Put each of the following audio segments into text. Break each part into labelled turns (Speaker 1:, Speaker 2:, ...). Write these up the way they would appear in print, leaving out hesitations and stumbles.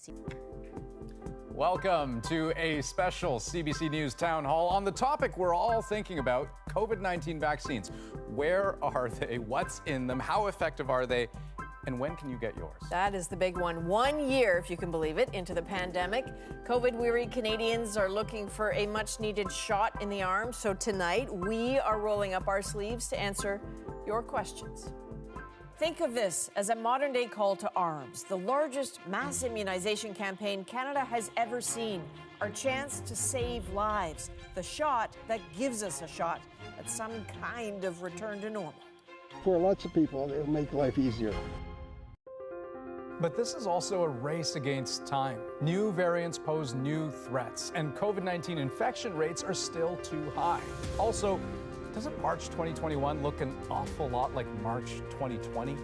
Speaker 1: CBC.
Speaker 2: Welcome to a special CBC News Town Hall on the topic we're all thinking about, COVID-19 vaccines. Where are they? What's in them? How effective are they? And when can you get yours?
Speaker 1: That is the big one. 1 year, if you can believe it, into the pandemic. COVID-weary Canadians are looking for a much-needed shot in the arm. So tonight, we are rolling up our sleeves to answer your questions. Think of this as a modern-day call to arms, the largest mass immunization campaign Canada has ever seen. Our chance to save lives, the shot that gives us a shot at some kind of return to normal.
Speaker 3: For lots of people, it'll make life easier.
Speaker 2: But this is also a race against time. New variants pose new threats, and COVID-19 infection rates are still too high. Also, doesn't March 2021 look an awful lot like March 2020?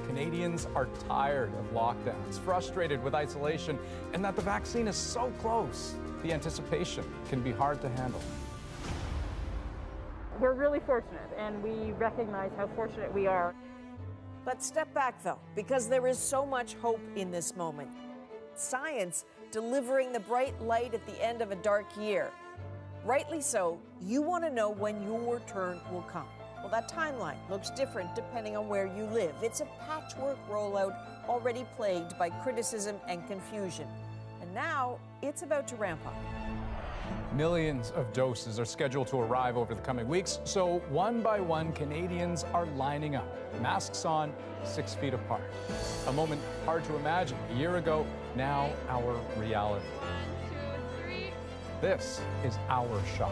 Speaker 2: Canadians are tired of lockdowns, frustrated with isolation, and that the vaccine is so close. The anticipation can be hard to handle.
Speaker 4: We're really fortunate, and we recognize how fortunate we are.
Speaker 1: Let's step back, though, because there is so much hope in this moment. Science delivering the bright light at the end of a dark year. Rightly so, you want to know when your turn will come. Well, that timeline looks different depending on where you live. It's a patchwork rollout already plagued by criticism and confusion. And now it's about to ramp up.
Speaker 2: Millions of doses are scheduled to arrive over the coming weeks, so one by one, Canadians are lining up, masks on, 6 feet apart. A moment hard to imagine a year ago, now our reality.
Speaker 5: 1, 2, 3.
Speaker 2: This is our shot.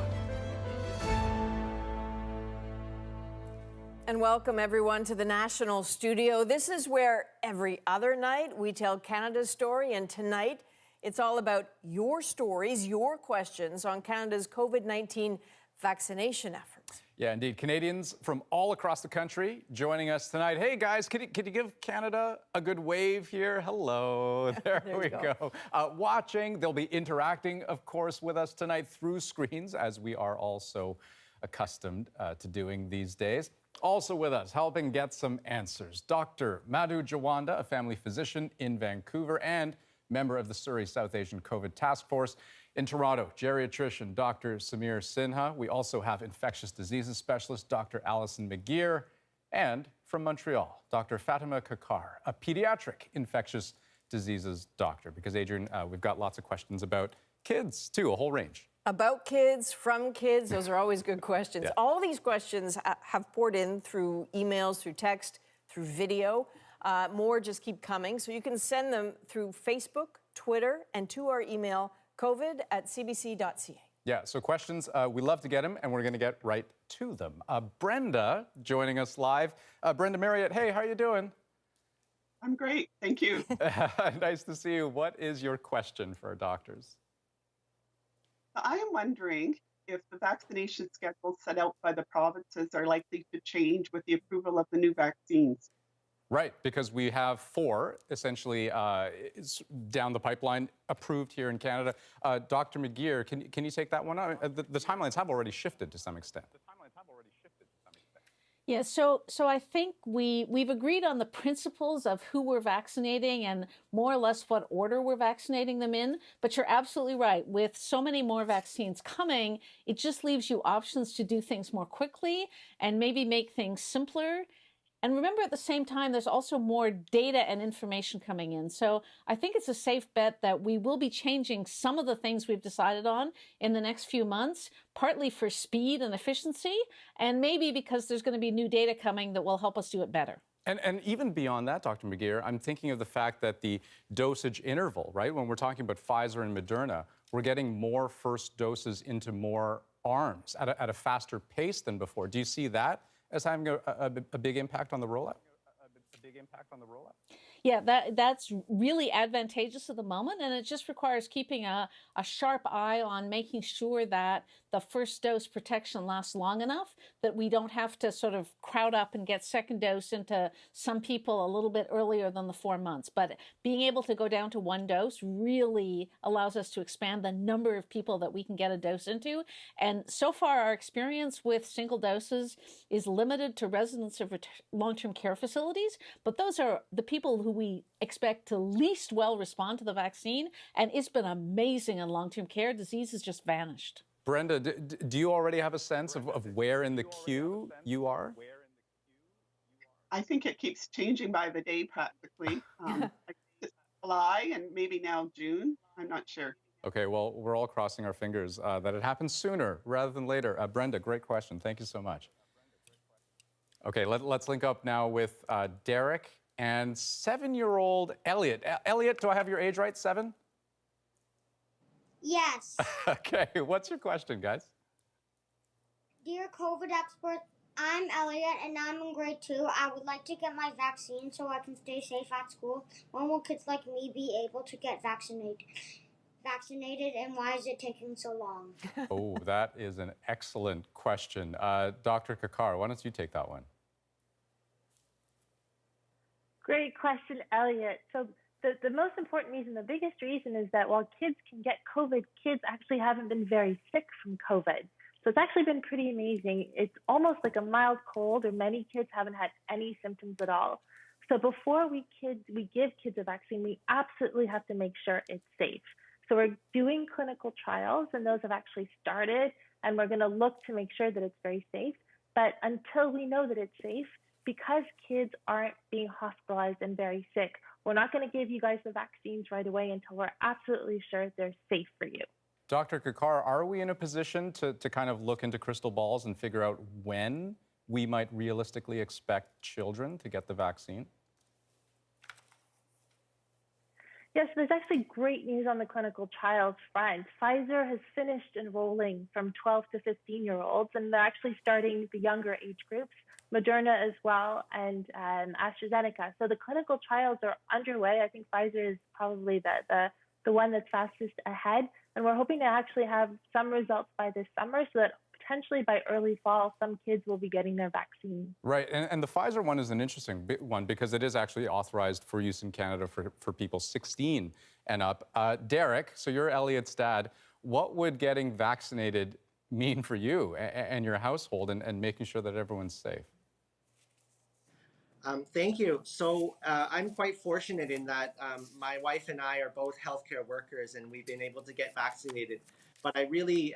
Speaker 1: And welcome everyone to the National Studio. This is where every other night we tell Canada's story, and tonight it's all about your stories, your questions on Canada's COVID-19 vaccination efforts.
Speaker 2: Yeah, indeed. Canadians from all across the country joining us tonight. Hey, guys, could you give Canada a good wave here? Hello. There we go. Watching, they'll be interacting, of course, with us tonight through screens, as we are all so accustomed to doing these days. Also with us, helping get some answers, Dr. Madhu Jawanda, a family physician in Vancouver and member of the Surrey South Asian COVID Task Force. In Toronto, geriatrician Dr. Samir Sinha. We also have infectious diseases specialist Dr. Alison McGeer. And from Montreal, Dr. Fatima Kakar, a pediatric infectious diseases doctor. Because, Adrienne, we've got lots of questions about kids, too, a whole range.
Speaker 1: About kids, from kids, those are always good questions.
Speaker 2: Yeah.
Speaker 1: All these questions have poured in through emails, through text, through video. More just keep coming. So you can send them through Facebook, Twitter, and to our email, covid@cbc.ca.
Speaker 2: Yeah, so questions, we love to get them, and we're going to get right to them. Brenda joining us live. Brenda Marriott, hey, how are you doing?
Speaker 6: I'm great, thank you.
Speaker 2: Nice to see you. What is your question for our doctors?
Speaker 6: I am wondering if the vaccination schedules set out by the provinces are likely to change with the approval of the new vaccines.
Speaker 2: Right, because we have 4, essentially, down the pipeline, approved here in Canada. Dr. McGeer, can you take that one on? The timelines have already shifted to some extent.
Speaker 5: Yeah, so I think we've agreed on the principles of who we're vaccinating and more or less what order we're vaccinating them in. But you're absolutely right. With so many more vaccines coming, it just leaves you options to do things more quickly and maybe make things simpler. And remember, at the same time, there's also more data and information coming in. So I think it's a safe bet that we will be changing some of the things we've decided on in the next few months, partly for speed and efficiency, and maybe because there's going to be new data coming that will help us do it better.
Speaker 2: And even beyond that, Dr. McGeer, I'm thinking of the fact that the dosage interval, right, when we're talking about Pfizer and Moderna, we're getting more first doses into more arms at a faster pace than before. Do you see that as having a big impact on the rollout?
Speaker 5: Yeah, that's really advantageous at the moment, and it just requires keeping a sharp eye on making sure that the first dose protection lasts long enough that we don't have to sort of crowd up and get second dose into some people a little bit earlier than the 4 months. But being able to go down to 1 dose really allows us to expand the number of people that we can get a dose into. And so far, our experience with single doses is limited to residents of long-term care facilities, but those are the people who we expect to least well respond to the vaccine, and it's been amazing in long-term care. Disease has just vanished.
Speaker 2: Brenda, do you already have a sense of where in the queue you are?
Speaker 6: I think it keeps changing by the day practically. I think it's July and maybe now June. I'm not sure.
Speaker 2: Okay, well, we're all crossing our fingers that it happens sooner rather than later. Brenda, great question. Thank you so much. Okay, let's link up now with Derek and 7-year-old Elliot. Elliot, do I have your age right? 7?
Speaker 7: Yes.
Speaker 2: Okay, what's your question, guys?
Speaker 7: Dear COVID expert, I'm Elliot and I'm in grade 2. I would like to get my vaccine so I can stay safe at school. When will kids like me be able to get vaccinated, and why is it taking so long?
Speaker 2: Oh, that is an excellent question. Dr. Kakar, why don't you take that one?
Speaker 4: Great question, Elliot. So the most important reason, the biggest reason is that while kids can get COVID, kids actually haven't been very sick from COVID. So it's actually been pretty amazing. It's almost like a mild cold, or many kids haven't had any symptoms at all. So before we give kids a vaccine, we absolutely have to make sure it's safe. So we're doing clinical trials, and those have actually started, and we're going to look to make sure that it's very safe. But until we know that it's safe, because kids aren't being hospitalized and very sick, we're not going to give you guys the vaccines right away until we're absolutely sure they're safe for you.
Speaker 2: Dr. Kakar, are we in a position to kind of look into crystal balls and figure out when we might realistically expect children to get the vaccine?
Speaker 4: Yes, there's actually great news on the clinical trials front. Pfizer has finished enrolling from 12 to 15-year-olds, and they're actually starting the younger age groups, Moderna as well, and AstraZeneca. So the clinical trials are underway. I think Pfizer is probably the one that's fastest ahead, and we're hoping to actually have some results by this summer so that potentially by early fall, some kids will be getting their vaccine.
Speaker 2: Right, and the Pfizer one is an interesting one because it is actually authorized for use in Canada for people 16 and up. Derek, so you're Elliot's dad. What would getting vaccinated mean for you and your household and making sure that everyone's safe?
Speaker 8: Thank you. So I'm quite fortunate in that my wife and I are both healthcare workers, and we've been able to get vaccinated. But I really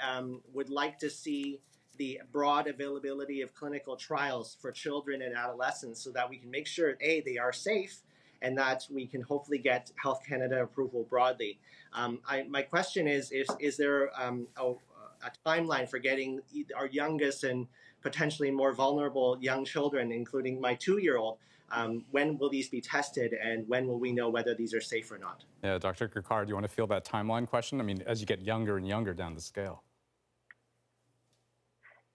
Speaker 8: would like to see the broad availability of clinical trials for children and adolescents so that we can make sure, A, they are safe, and that we can hopefully get Health Canada approval broadly. My question is there a timeline for getting our youngest and potentially more vulnerable young children, including my 2-year-old, when will these be tested, and when will we know whether these are safe or not?
Speaker 2: Yeah, Dr. Kakar, do you want to field that timeline question? I mean, as you get younger and younger down the scale.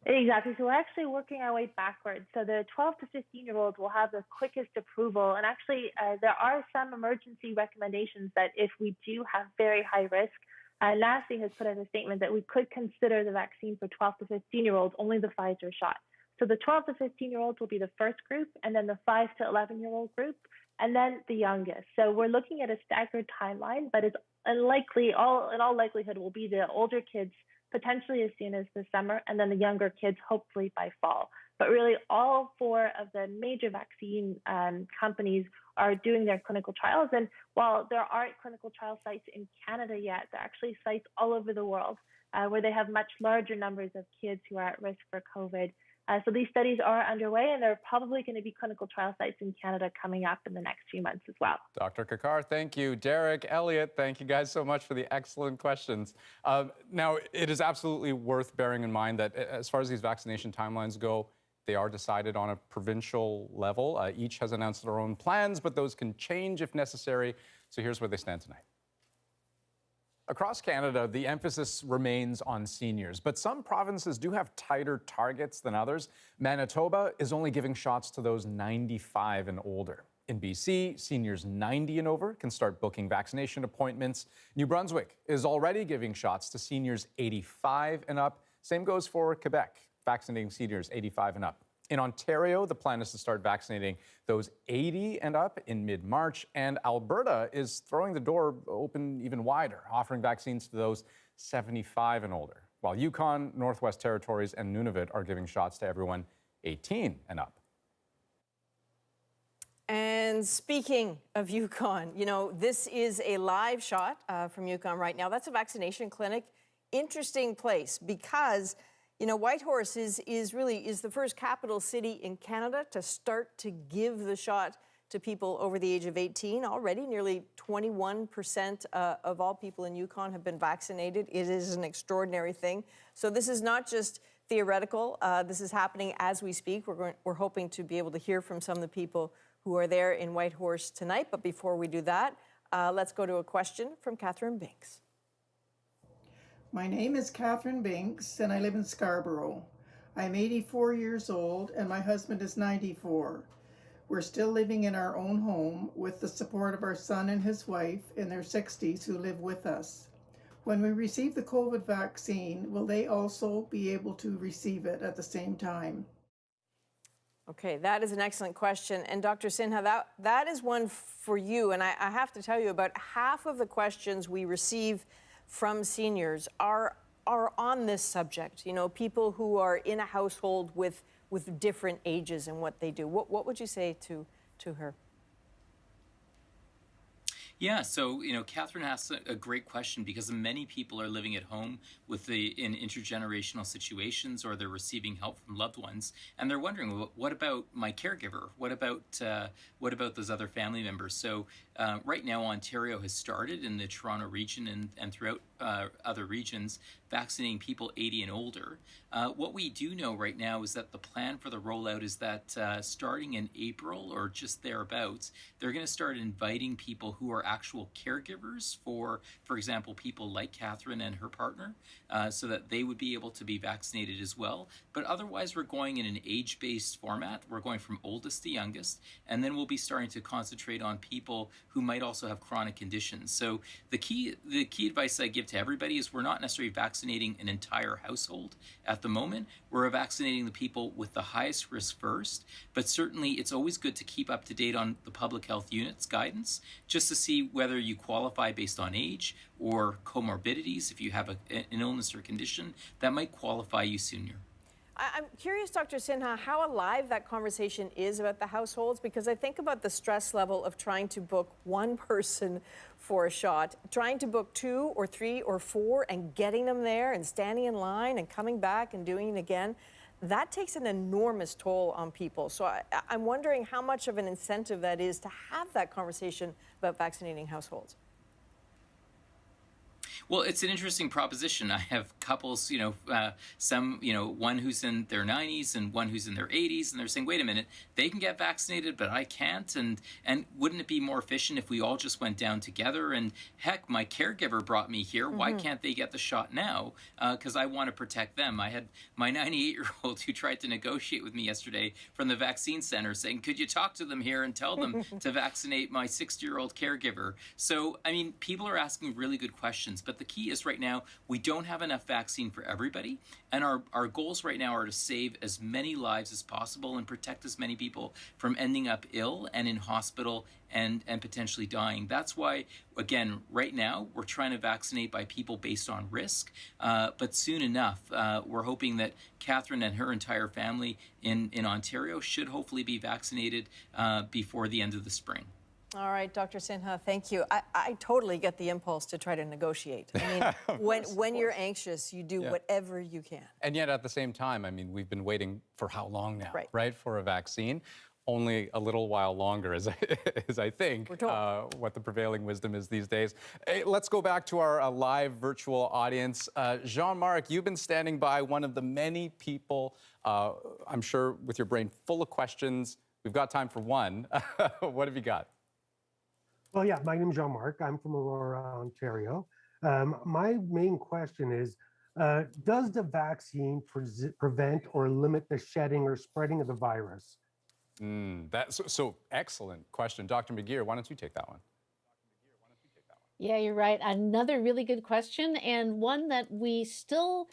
Speaker 4: Exactly. So we're actually working our way backwards. So the 12 to 15-year-olds will have the quickest approval. And actually, there are some emergency recommendations that if we do have very high risk, NACI has put out a statement that we could consider the vaccine for 12 to 15-year-olds, only the Pfizer shot. So the 12 to 15-year-olds will be the first group, and then the 5 to 11-year-old group, and then the youngest. So we're looking at a staggered timeline, but it's unlikely, in all likelihood, will be the older kids potentially as soon as the summer, and then the younger kids hopefully by fall. But really, all 4 of the major vaccine companies are doing their clinical trials. And while there aren't clinical trial sites in Canada yet, there are actually sites all over the world where they have much larger numbers of kids who are at risk for COVID. So these studies are underway, and there are probably going to be clinical trial sites in Canada coming up in the next few months as well.
Speaker 2: Dr. Kakar, thank you. Derek, Elliot, thank you guys so much for the excellent questions. Now, it is absolutely worth bearing in mind that as far as these vaccination timelines go, they are decided on a provincial level. Each has announced their own plans, but those can change if necessary. So here's where they stand tonight. Across Canada, the emphasis remains on seniors, but some provinces do have tighter targets than others. Manitoba is only giving shots to those 95 and older. In BC, seniors 90 and over can start booking vaccination appointments. New Brunswick is already giving shots to seniors 85 and up. Same goes for Quebec, vaccinating seniors 85 and up. In Ontario, the plan is to start vaccinating those 80 and up in mid-March, and Alberta is throwing the door open even wider, offering vaccines to those 75 and older, while Yukon, Northwest Territories, and Nunavut are giving shots to everyone 18 and up.
Speaker 1: And speaking of Yukon, you know, this is a live shot from Yukon right now. That's a vaccination clinic. Interesting place because, you know, Whitehorse is the first capital city in Canada to start to give the shot to people over the age of 18. Already nearly 21% of all people in Yukon have been vaccinated. It is an extraordinary thing. So this is not just theoretical. This is happening as we speak. We're hoping to be able to hear from some of the people who are there in Whitehorse tonight. But before we do that, let's go to a question from Catherine Binks.
Speaker 9: My name is Catherine Binks, and I live in Scarborough. I'm 84 years old, and my husband is 94. We're still living in our own home with the support of our son and his wife in their 60s who live with us. When we receive the COVID vaccine, will they also be able to receive it at the same time?
Speaker 1: Okay, that is an excellent question. And Dr. Sinha, that is one for you. And I have to tell you, about half of the questions we receive from seniors are on this subject. You know, people who are in a household with different ages and what they do. What would you say to her?
Speaker 10: Yeah, so, you know, Catherine asked a great question because many people are living at home in intergenerational situations, or they're receiving help from loved ones, and they're wondering, well, what about my caregiver? What about those other family members? So right now, Ontario has started in the Toronto region and throughout other regions, vaccinating people 80 and older. What we do know right now is that the plan for the rollout is that starting in April or just thereabouts, they're going to start inviting people who are actual caregivers for example, people like Catherine and her partner, so that they would be able to be vaccinated as well. But otherwise, we're going in an age-based format. We're going from oldest to youngest, and then we'll be starting to concentrate on people who might also have chronic conditions. So the key advice I give to everybody is we're not necessarily vaccinating an entire household at the moment. We're vaccinating the people with the highest risk first, but certainly it's always good to keep up to date on the public health unit's guidance, just to see whether you qualify based on age or comorbidities. If you have an illness or condition that might qualify you sooner.
Speaker 1: I'm curious, Dr. Sinha, how alive that conversation is about the households, because I think about the stress level of trying to book one person for a shot, trying to book 2 or 3 or 4 and getting them there and standing in line and coming back and doing it again. That takes an enormous toll on people. So I'm wondering how much of an incentive that is to have that conversation about vaccinating households.
Speaker 10: Well, it's an interesting proposition. I have couples, some, one who's in their 90s and one who's in their 80s, and they're saying, wait a minute, they can get vaccinated, but I can't. And wouldn't it be more efficient if we all just went down together? And heck, my caregiver brought me here. Why can't they get the shot now? Because I want to protect them. I had my 98-year-old who tried to negotiate with me yesterday from the vaccine center saying, could you talk to them here and tell them to vaccinate my 60-year-old caregiver? So, I mean, people are asking really good questions, but the key is right now, we don't have enough vaccine for everybody. And our goals right now are to save as many lives as possible and protect as many people from ending up ill and in hospital and potentially dying. That's why, again, right now, we're trying to vaccinate by people based on risk. But soon enough, we're hoping that Catherine and her entire family in Ontario should hopefully be vaccinated before the end of the spring.
Speaker 1: All right, Dr. Sinha, thank you. I totally get the impulse to try to negotiate. I mean, when you're anxious, you do whatever you can.
Speaker 2: And yet at the same time, I mean, we've been waiting for how long now,
Speaker 1: right
Speaker 2: for a vaccine? Only a little while longer, as I think, what the prevailing wisdom is these days. Hey, let's go back to our live virtual audience. Jean-Marc, you've been standing by, one of the many people, I'm sure, with your brain full of questions. We've got time for one. What have you got?
Speaker 11: Well, yeah, my name is Jean-Marc. I'm from Aurora, Ontario. My main question is, does the vaccine prevent or limit the shedding or spreading of the virus?
Speaker 2: That's so excellent question. Dr. McGeer, why don't you take that one?
Speaker 5: Yeah, you're right. Another really good question, and one that we still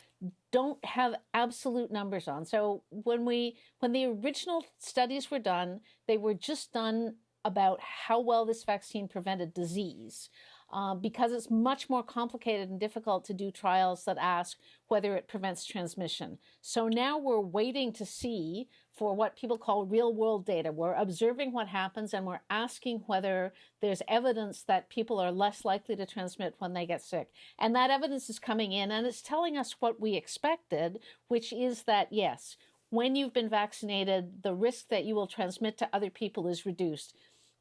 Speaker 5: don't have absolute numbers on. So when the original studies were done, they were just done about how well this vaccine prevented disease. because it's much more complicated and difficult to do trials that ask whether it prevents transmission. So now we're waiting to see for what people call real-world data. We're observing what happens, and we're asking whether there's evidence that people are less likely to transmit when they get sick. And that evidence is coming in, and it's telling us what we expected, which is that, yes, when you've been vaccinated, the risk that you will transmit to other people is reduced.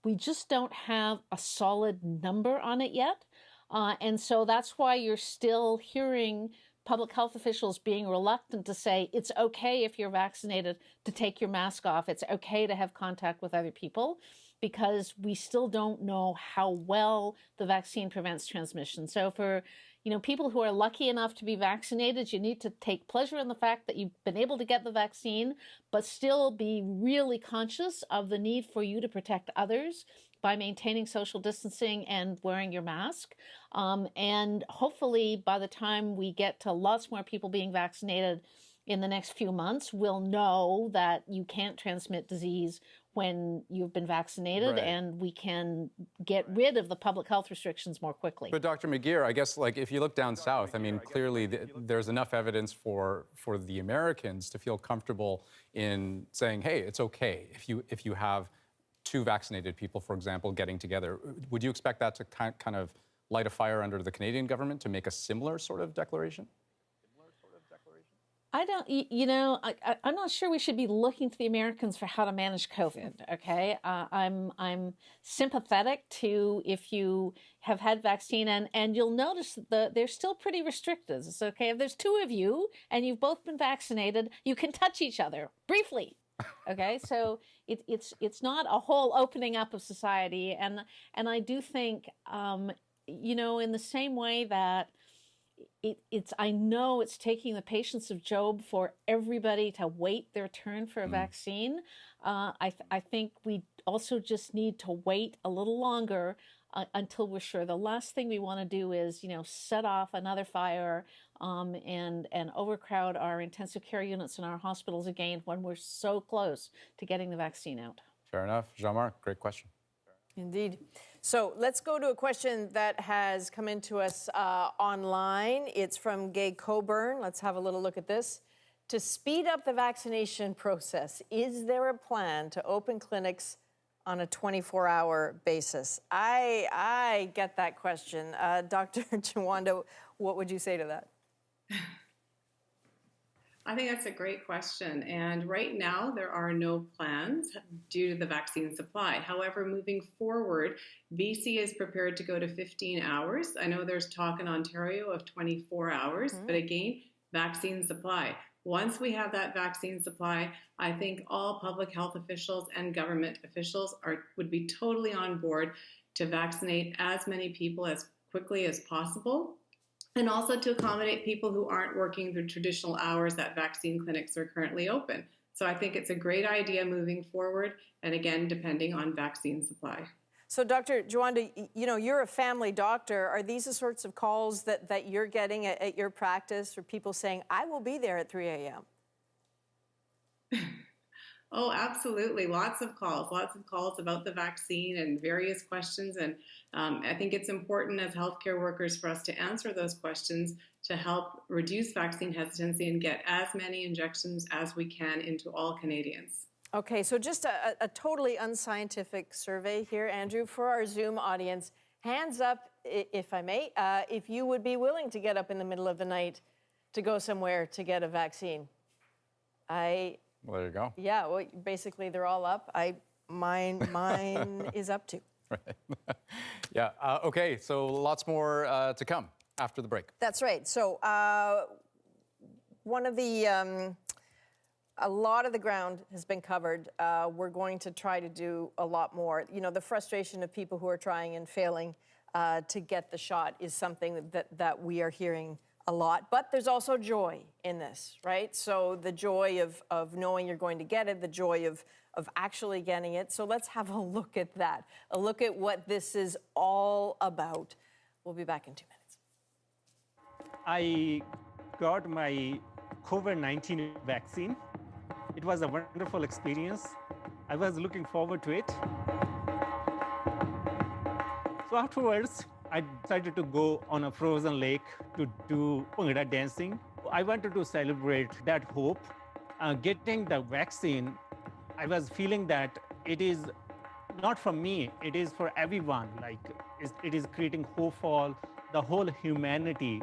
Speaker 5: We just don't have a solid number on it yet. And so that's why you're still hearing public health officials being reluctant to say it's okay if you're vaccinated to take your mask off. It's okay to have contact with other people, because we still don't know how well the vaccine prevents transmission. So for people who are lucky enough to be vaccinated, you need to take pleasure in the fact that you've been able to get the vaccine, but still be really conscious of the need for you to protect others by maintaining social distancing and wearing your mask. And hopefully by the time we get to lots more people being vaccinated in the next few months, we'll know that you can't transmit disease when you've been vaccinated,
Speaker 2: Right.
Speaker 5: and we can get rid of the public health restrictions more quickly.
Speaker 2: But Dr. McGeer, I guess, like, if you look down south, I mean, clearly there's enough evidence for the Americans to feel comfortable in saying, hey, it's okay if you have two vaccinated people, for example, getting together. Would you expect that to kind of light a fire under the Canadian government to make a similar sort of declaration?
Speaker 5: I don't, I'm not sure we should be looking to the Americans for how to manage COVID, okay? I'm sympathetic to if you have had vaccine, and you'll notice that they're still pretty restricted. It's okay, if there's two of you and you've both been vaccinated, you can touch each other briefly, okay? So it's not a whole opening up of society, and I do think, in the same way that I know it's taking the patience of Job for everybody to wait their turn for a vaccine. I think we also just need to wait a little longer until we're sure. The last thing we want to do is, set off another fire and overcrowd our intensive care units in our hospitals again when we're so close to getting the vaccine out.
Speaker 2: Fair enough. Jean-Marc, great question.
Speaker 1: Indeed. So let's go to a question that has come into us online. It's from Gay Coburn. Let's have a little look at this. To speed up the vaccination process, is there a plan to open clinics on a 24-hour basis? I get that question. Dr. Chawanda, what would you say to that?
Speaker 12: I think that's a great question. And right now, there are no plans due to the vaccine supply. However, moving forward, BC is prepared to go to 15 hours. I know there's talk in Ontario of 24 hours, but again, vaccine supply. Once we have that vaccine supply, I think all public health officials and government officials would be totally on board to vaccinate as many people as quickly as possible, and also to accommodate people who aren't working the traditional hours that vaccine clinics are currently open. So I think it's a great idea moving forward, and again, depending on vaccine supply.
Speaker 1: So Dr. Chawanda, you're a family doctor. Are these the sorts of calls that you're getting at your practice, or people saying, I will be there at 3 a.m.?
Speaker 12: Oh, absolutely. Lots of calls about the vaccine and various questions. And I think it's important as healthcare workers for us to answer those questions to help reduce vaccine hesitancy and get as many injections as we can into all Canadians.
Speaker 1: Okay, so just a totally unscientific survey here, Andrew, for our Zoom audience. Hands up, if I may, if you would be willing to get up in the middle of the night to go somewhere to get a vaccine.
Speaker 2: Well, there you go.
Speaker 1: Yeah, well, basically they're all up. Mine is up too.
Speaker 2: Right. Yeah. Okay. So lots more to come after the break.
Speaker 1: That's right. So a lot of the ground has been covered. We're going to try to do a lot more. The frustration of people who are trying and failing to get the shot is something that we are hearing a lot, but there's also joy in this, right? So the joy of knowing you're going to get it, the joy of actually getting it. So let's have a look at that, a look at what this is all about. We'll be back in 2 minutes.
Speaker 13: I got my COVID-19 vaccine. It was a wonderful experience. I was looking forward to it. So afterwards, I decided to go on a frozen lake to do Bhangra dancing. I wanted to celebrate that hope. Getting the vaccine, I was feeling that it is not for me, it is for everyone. Like it is creating hope for the whole humanity.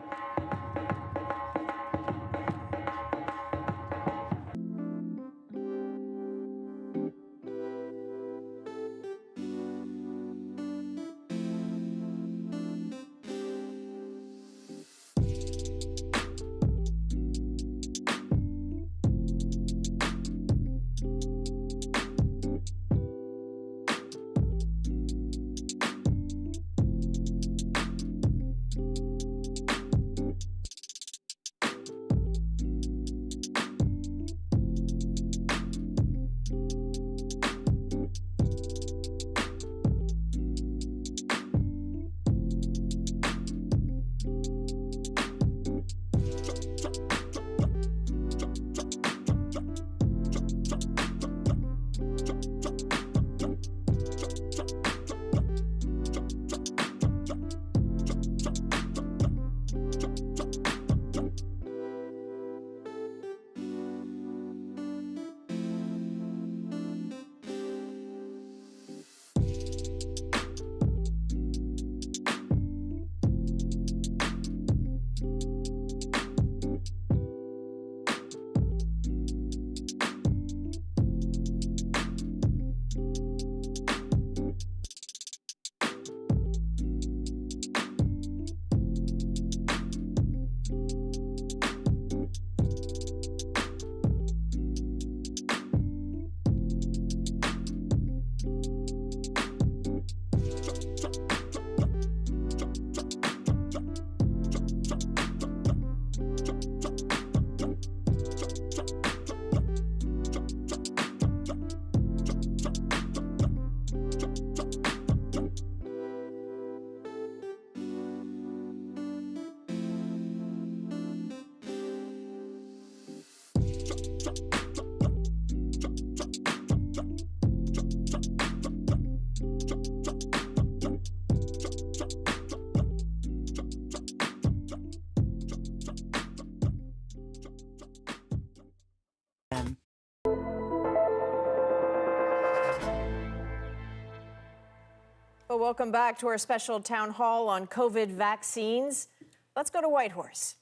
Speaker 1: Well, welcome back to our special town hall on COVID vaccines. Let's go to Whitehorse.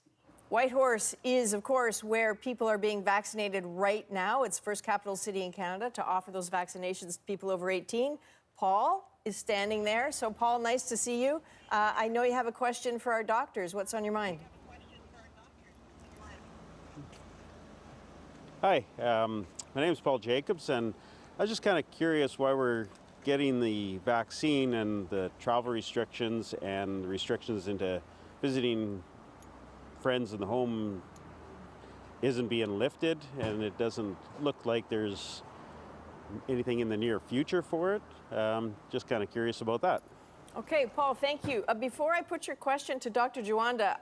Speaker 1: Whitehorse is, of course, where people are being vaccinated right now. It's the first capital city in Canada to offer those vaccinations to people over 18. Paul is standing there. So, Paul, nice to see you. I know you have a question for our doctors. What's on your mind?
Speaker 14: Hi, my name is Paul Jacobs, and I was just kind of curious why we're getting the vaccine and the travel restrictions and restrictions into visiting friends in the home isn't being lifted, and it doesn't look like there's anything in the near future for it. Just kind of curious about that.
Speaker 1: Okay, Paul, thank you. Before I put your question to Dr. Juanda,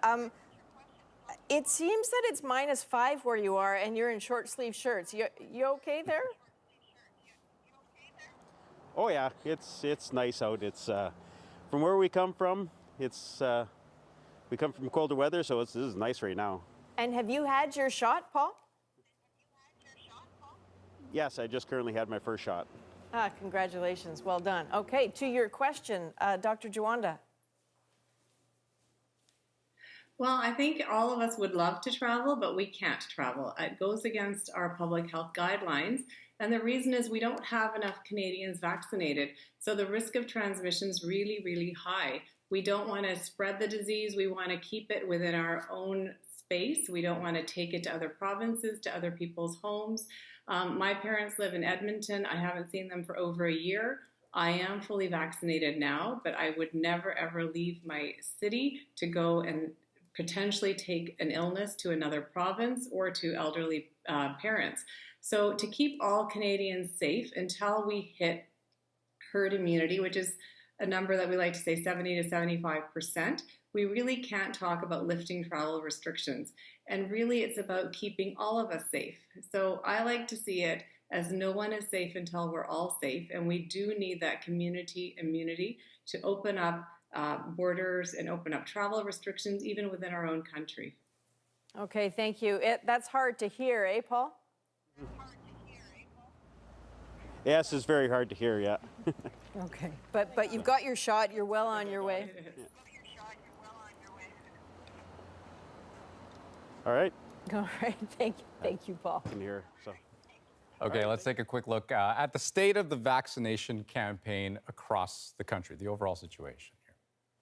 Speaker 1: it seems that it's -5 where you are and you're in short sleeve shirts. You okay there?
Speaker 14: Oh yeah, it's nice out. It's from where we come from. It's we come from colder weather, so this is nice right now.
Speaker 1: And have you had your shot, Paul?
Speaker 14: Yes, I just currently had my first shot.
Speaker 1: Ah, congratulations. Well done. Okay, to your question, Dr. Juanda.
Speaker 12: Well, I think all of us would love to travel, but we can't travel. It goes against our public health guidelines. And the reason is we don't have enough Canadians vaccinated. So the risk of transmission is really, really high. We don't want to spread the disease. We want to keep it within our own space. We don't want to take it to other provinces, to other people's homes. My parents live in Edmonton. I haven't seen them for over a year. I am fully vaccinated now, but I would never, ever leave my city to go and potentially take an illness to another province or to elderly parents. So to keep all Canadians safe until we hit herd immunity, which is a number that we like to say 70 to 75%, we really can't talk about lifting travel restrictions. And really it's about keeping all of us safe. So I like to see it as no one is safe until we're all safe. And we do need that community immunity to open up borders and open up travel restrictions, even within our own country.
Speaker 1: Okay, thank you. That's hard to hear, eh, Paul?
Speaker 14: Yes, it's very hard to hear, yeah.
Speaker 1: Okay, but you've got your shot. You're well on your way.
Speaker 14: All right.
Speaker 1: All right, thank you, Paul.
Speaker 14: I can hear, so.
Speaker 2: Okay, let's take a quick look at the state of the vaccination campaign across the country, the overall situation here.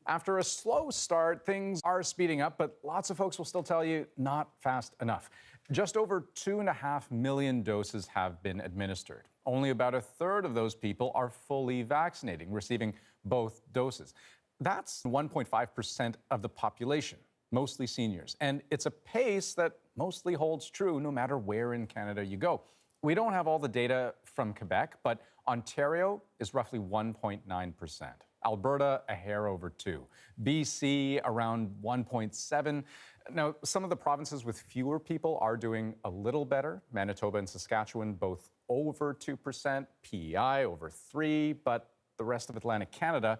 Speaker 2: After a slow start, things are speeding up, but lots of folks will still tell you not fast enough. Just over 2.5 million doses have been administered. Only about a third of those people are fully vaccinated, receiving both doses. That's 1.5% of the population, mostly seniors. And it's a pace that mostly holds true no matter where in Canada you go. We don't have all the data from Quebec, but Ontario is roughly 1.9%. Alberta, a hair over 2%. BC, around 1.7%. Now, some of the provinces with fewer people are doing a little better. Manitoba and Saskatchewan both over 2%, PEI over 3%, but the rest of Atlantic Canada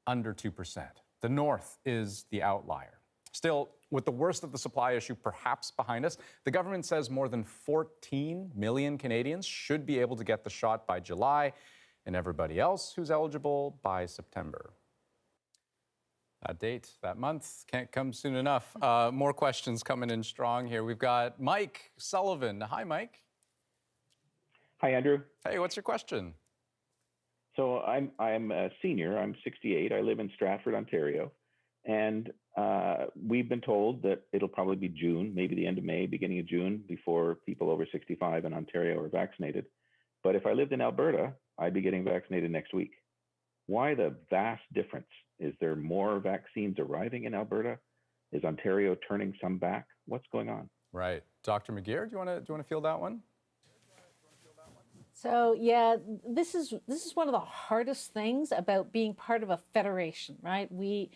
Speaker 2: under 2%. The North is the outlier. Still, with the worst of the supply issue perhaps behind us, the government says more than 14 million Canadians should be able to get the shot by July, and everybody else who's eligible by September. That date, that month, can't come soon enough. More questions coming in strong here. We've got Mike Sullivan. Hi, Mike.
Speaker 15: Hi, Andrew.
Speaker 2: Hey, what's your question?
Speaker 15: So I'm a senior. I'm 68. I live in Stratford, Ontario. And we've been told that it'll probably be June, maybe the end of May, beginning of June, before people over 65 in Ontario are vaccinated. But if I lived in Alberta, I'd be getting vaccinated next week. Why the vast difference? Is there more vaccines arriving in Alberta? Is Ontario turning some back? What's going on?
Speaker 2: Right. Dr. McGeer, do you want to field that one?
Speaker 5: So yeah, this is one of the hardest things about being part of a federation, right? We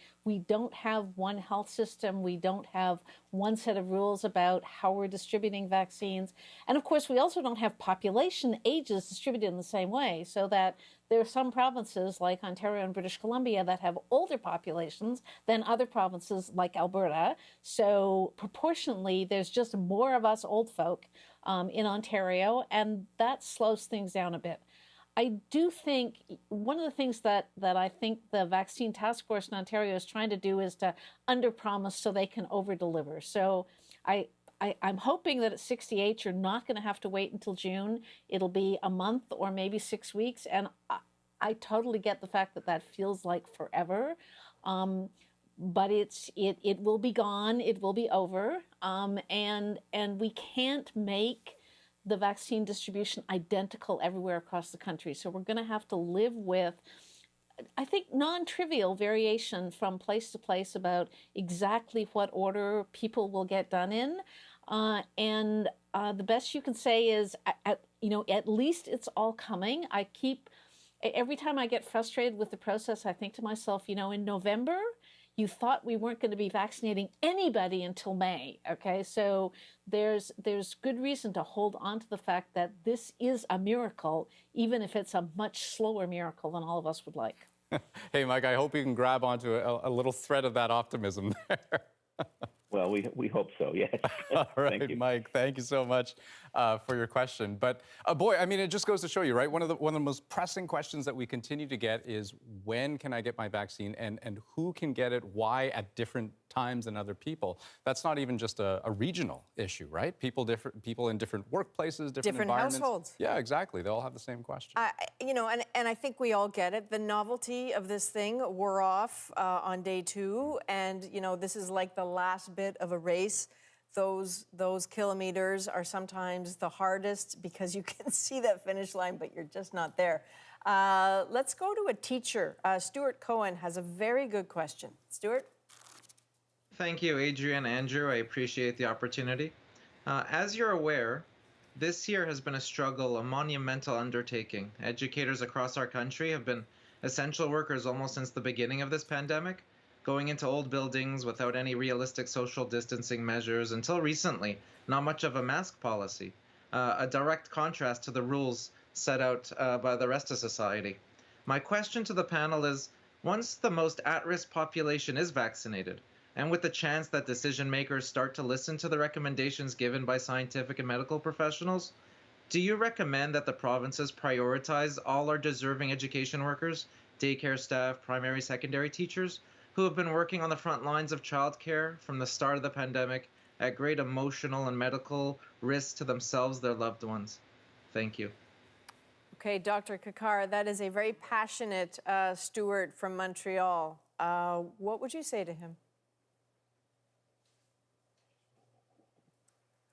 Speaker 5: don't have one health system. We don't have one set of rules about how we're distributing vaccines. And of course, we also don't have population ages distributed in the same way, so that there are some provinces like Ontario and British Columbia that have older populations than other provinces like Alberta. So proportionally, there's just more of us old folk in Ontario, and that slows things down a bit. I do think one of the things that I think the Vaccine Task Force in Ontario is trying to do is to underpromise so they can overdeliver. So I'm hoping that at 68, you're not going to have to wait until June. It'll be a month or maybe 6 weeks. And I totally get the fact that that feels like forever. But it will be gone. It will be over. And we can't make the vaccine distribution identical everywhere across the country. So we're going to have to live with, I think, non-trivial variation from place to place about exactly what order people will get done in. And the best you can say is, at least it's all coming. Every time I get frustrated with the process, I think to myself, in November, you thought we weren't going to be vaccinating anybody until May, okay? So there's good reason to hold on to the fact that this is a miracle, even if it's a much slower miracle than all of us would like.
Speaker 2: Hey, Mike, I hope you can grab onto a little thread of that optimism there.
Speaker 15: Well, we hope so, yes.
Speaker 2: All right, Mike, thank you so much for your question. But boy, I mean, it just goes to show you, right? One of the most pressing questions that we continue to get is, when can I get my vaccine, and who can get it, why at different times than other people? That's not even just a regional issue, right? People in different workplaces, different environments.
Speaker 1: Households.
Speaker 2: Yeah, exactly. They all have the same question.
Speaker 1: And I think we all get it. The novelty of this thing wore off on day 2, and this is like the last bit of a race. Those kilometers are sometimes the hardest because you can see that finish line, but you're just not there. Let's go to a teacher. Stuart Cohen has a very good question. Stuart?
Speaker 16: Thank you, Adrienne, Andrew. I appreciate the opportunity. As you're aware, this year has been a struggle, a monumental undertaking. Educators across our country have been essential workers almost since the beginning of this pandemic, going into old buildings without any realistic social distancing measures until recently, not much of a mask policy, a direct contrast to the rules set out by the rest of society. My question to the panel is, Once the most at-risk population is vaccinated, and with the chance that decision makers start to listen to the recommendations given by scientific and medical professionals, do you recommend that the provinces prioritize all our deserving education workers, daycare staff, primary, secondary teachers, who have been working on the front lines of childcare from the start of the pandemic at great emotional and medical risk to themselves, their loved ones? Thank you.
Speaker 1: Okay, Dr. Kakar, that is a very passionate Stuart from Montreal. What would you say to him?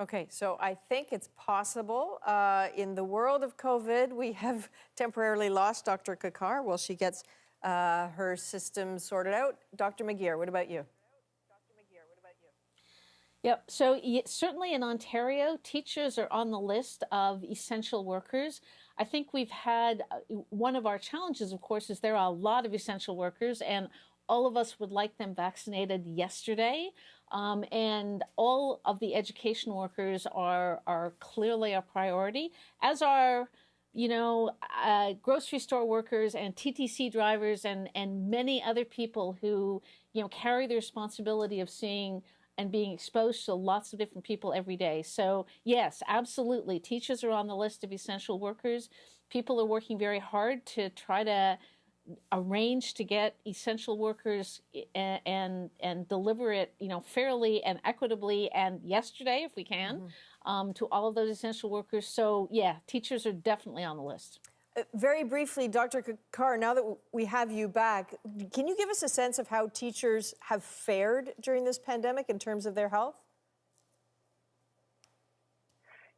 Speaker 1: Okay, so I think it's possible. In the world of COVID, we have temporarily lost Dr. Kakar while she gets her system sorted out. Dr. McGeer, what about you?
Speaker 5: Yep. So certainly in Ontario, teachers are on the list of essential workers. I think we've had one of our challenges, of course, is there are a lot of essential workers, and all of us would like them vaccinated yesterday. And all of the education workers are clearly a priority, as are, grocery store workers and TTC drivers and many other people who, carry the responsibility of seeing and being exposed to lots of different people every day. So yes, absolutely. Teachers are on the list of essential workers. People are working very hard to try to arrange to get essential workers and deliver it, fairly and equitably and yesterday, if we can, to all of those essential workers. So yeah, teachers are definitely on the list.
Speaker 1: Very briefly, Dr. Kakar, now that we have you back, can you give us a sense of how teachers have fared during this pandemic in terms of their health?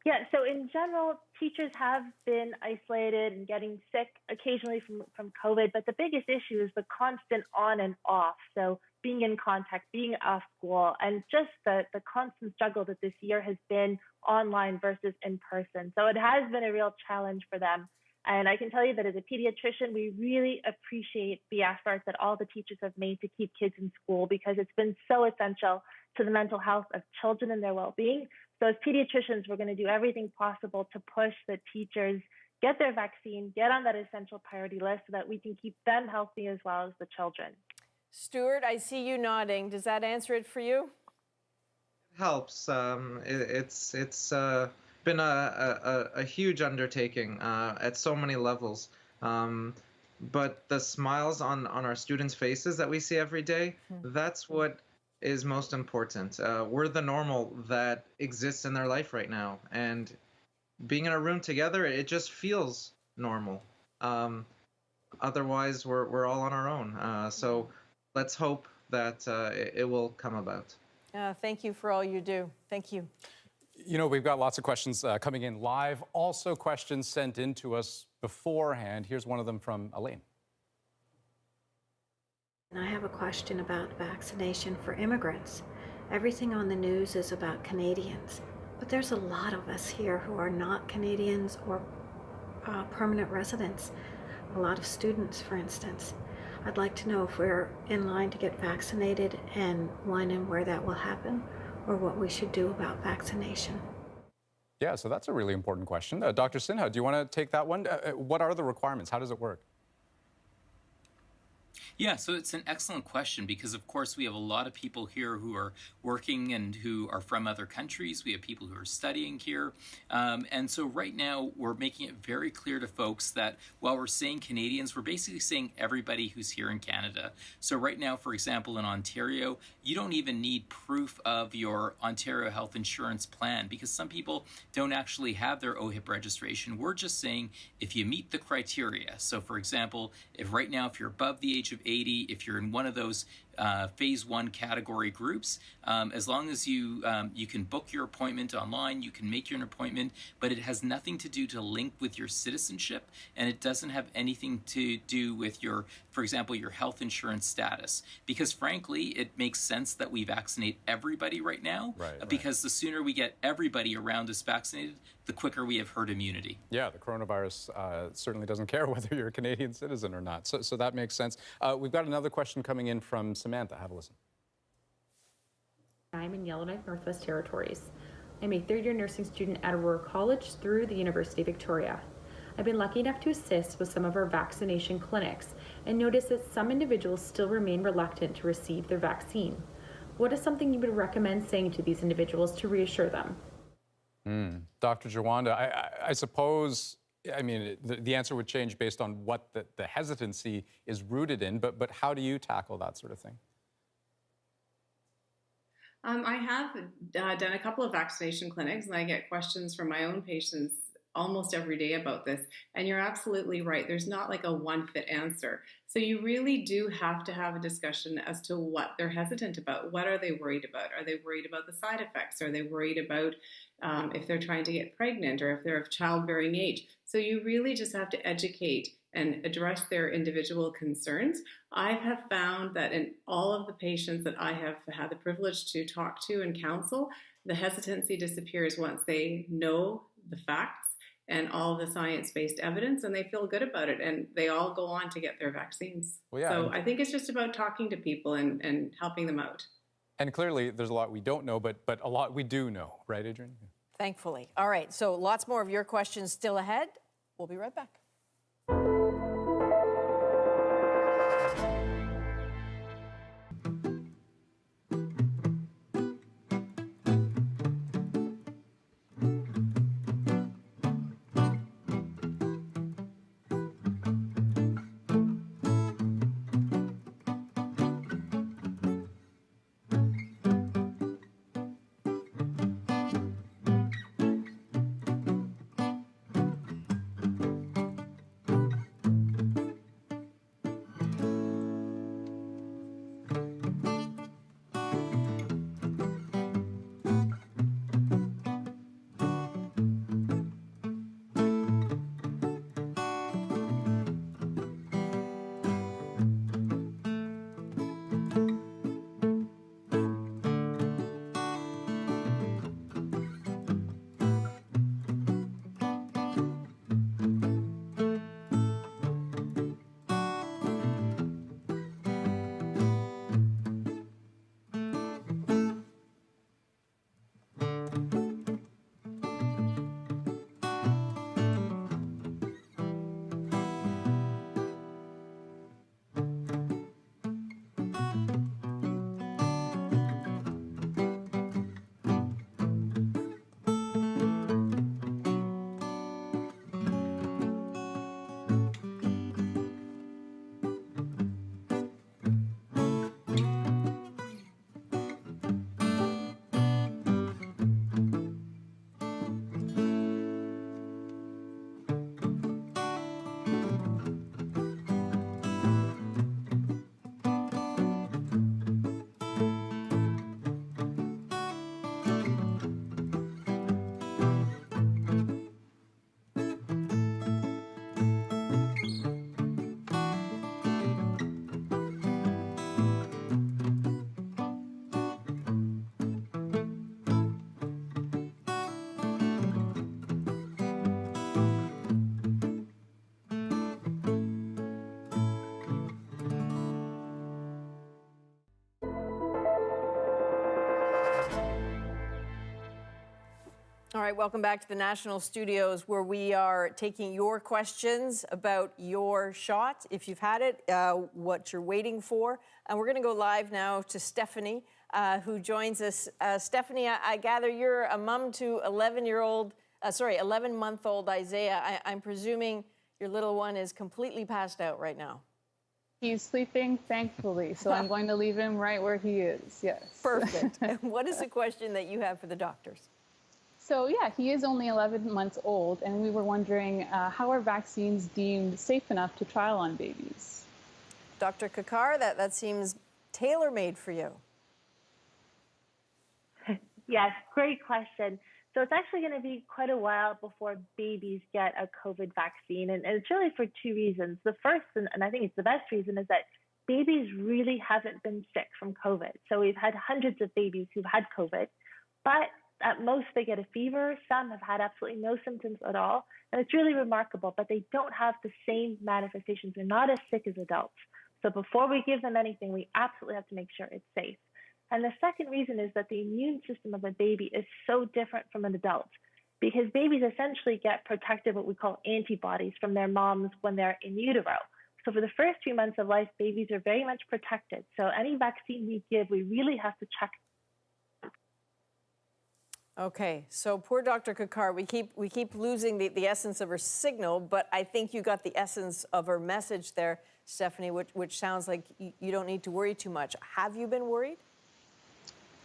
Speaker 4: Yeah, so in general, teachers have been isolated and getting sick occasionally from COVID, but the biggest issue is the constant on and off. So being in contact, being off school, and just the constant struggle that this year has been online versus in person. So it has been a real challenge for them. And I can tell you that as a pediatrician, we really appreciate the effort that all the teachers have made to keep kids in school, because it's been so essential to the mental health of children and their well-being. So as pediatricians, we're going to do everything possible to push that teachers get their vaccine, get on that essential priority list so that we can keep them healthy as well as the children.
Speaker 1: Stuart, I see you nodding. Does that answer it for you?
Speaker 16: It helps. It's been a huge undertaking at so many levels. But the smiles on our students' faces that we see every day, that's what is most important. We're the normal that exists in their life right now. And being in a room together, it just feels normal. Otherwise, we're all on our own. So let's hope that it will come about.
Speaker 1: Thank you for all you do. Thank you.
Speaker 2: We've got lots of questions coming in live. Also questions sent in to us beforehand. Here's one of them from Elaine.
Speaker 17: I have a question about vaccination for immigrants. Everything on the news is about Canadians, but there's a lot of us here who are not Canadians or permanent residents. A lot of students, for instance. I'd like to know if we're in line to get vaccinated and when and where that will happen, or what we should do about vaccination.
Speaker 2: Yeah, so that's a really important question. Dr. Sinha, do you want to take that one? What are the requirements? How does it work?
Speaker 10: Yeah, so it's an excellent question because, of course, we have a lot of people here who are working and who are from other countries. We have people who are studying here. And so right now, we're making it very clear to folks that while we're saying Canadians, we're basically saying everybody who's here in Canada. So right now, for example, in Ontario, you don't even need proof of your Ontario health insurance plan because some people don't actually have their OHIP registration. We're just saying if you meet the criteria. So, for example, if right now, if you're above the age of 80, if you're in one of those phase 1 category groups, as long as you can book your appointment online, you can make your appointment, but it has nothing to do to link with your citizenship, and it doesn't have anything to do with your, for example, your health insurance status. Because frankly, it makes sense that we vaccinate everybody right now, because the sooner we get everybody around us vaccinated, the quicker we have herd immunity.
Speaker 2: Yeah, the coronavirus certainly doesn't care whether you're a Canadian citizen or not. So that makes sense. We've got another question coming in from Samantha. Have a listen.
Speaker 18: I'm in Yellowknife, Northwest Territories. I'm a third-year nursing student at Aurora College through the University of Victoria. I've been lucky enough to assist with some of our vaccination clinics, and noticed that some individuals still remain reluctant to receive their vaccine. What is something you would recommend saying to these individuals to reassure them?
Speaker 2: Dr. Jawanda, I suppose, I mean, the answer would change based on what the hesitancy is rooted in, but how do you tackle that sort of thing?
Speaker 12: I have done a couple of vaccination clinics, and I get questions from my own patients almost every day about this. And you're absolutely right. There's not like a one fit answer. So you really do have to have a discussion as to what they're hesitant about. What are they worried about? Are they worried about the side effects? Are they worried about if they're trying to get pregnant or if they're of childbearing age? So you really just have to educate and address their individual concerns. I have found that in all of the patients that I have had the privilege to talk to and counsel, the hesitancy disappears once they know the facts and all the science-based evidence, and they feel good about it, and they all go on to get their vaccines.
Speaker 2: Well, yeah,
Speaker 12: so I think it's just about talking to people and helping them out.
Speaker 2: And clearly, there's a lot we don't know, but a lot we do know, right, Adrienne?
Speaker 1: Thankfully. All right, so lots more of your questions still ahead. We'll be right back. All right, welcome back to the National Studios, where we are taking your questions about your shot, if you've had it, what you're waiting for. And we're going to go live now to Stephanie, who joins us. Stephanie, I gather you're a mom to 11-month-old Isaiah. I'm presuming your little one is completely passed out right now.
Speaker 19: He's sleeping, thankfully, so I'm going to leave him right where he is, yes.
Speaker 1: Perfect. What is the question that you have for the doctors?
Speaker 19: So yeah, he is only 11 months old, and we were wondering how are vaccines deemed safe enough to trial on babies?
Speaker 1: Dr. Kakar, that seems tailor-made for you.
Speaker 4: Yes, great question. So it's actually going to be quite a while before babies get a COVID vaccine, and it's really for two reasons. The first, and I think it's the best reason, is that babies really haven't been sick from COVID. So we've had hundreds of babies who've had COVID, but at most they get a fever. Some have had absolutely no symptoms at all, and it's really remarkable, but they don't have the same manifestations. They're not as sick as adults. So before we give them anything, we absolutely have to make sure it's safe. And the second reason is that the immune system of a baby is so different from an adult, because babies essentially get protective, what we call antibodies, from their moms when they're in utero. So for the first 3 months of life, babies are very much protected. So any vaccine we give, we really have to check.
Speaker 1: Okay, so poor Dr. Kakar, we keep losing the essence of her signal, but I think you got the essence of her message there, Stephanie, which sounds like you don't need to worry too much. Have you been worried?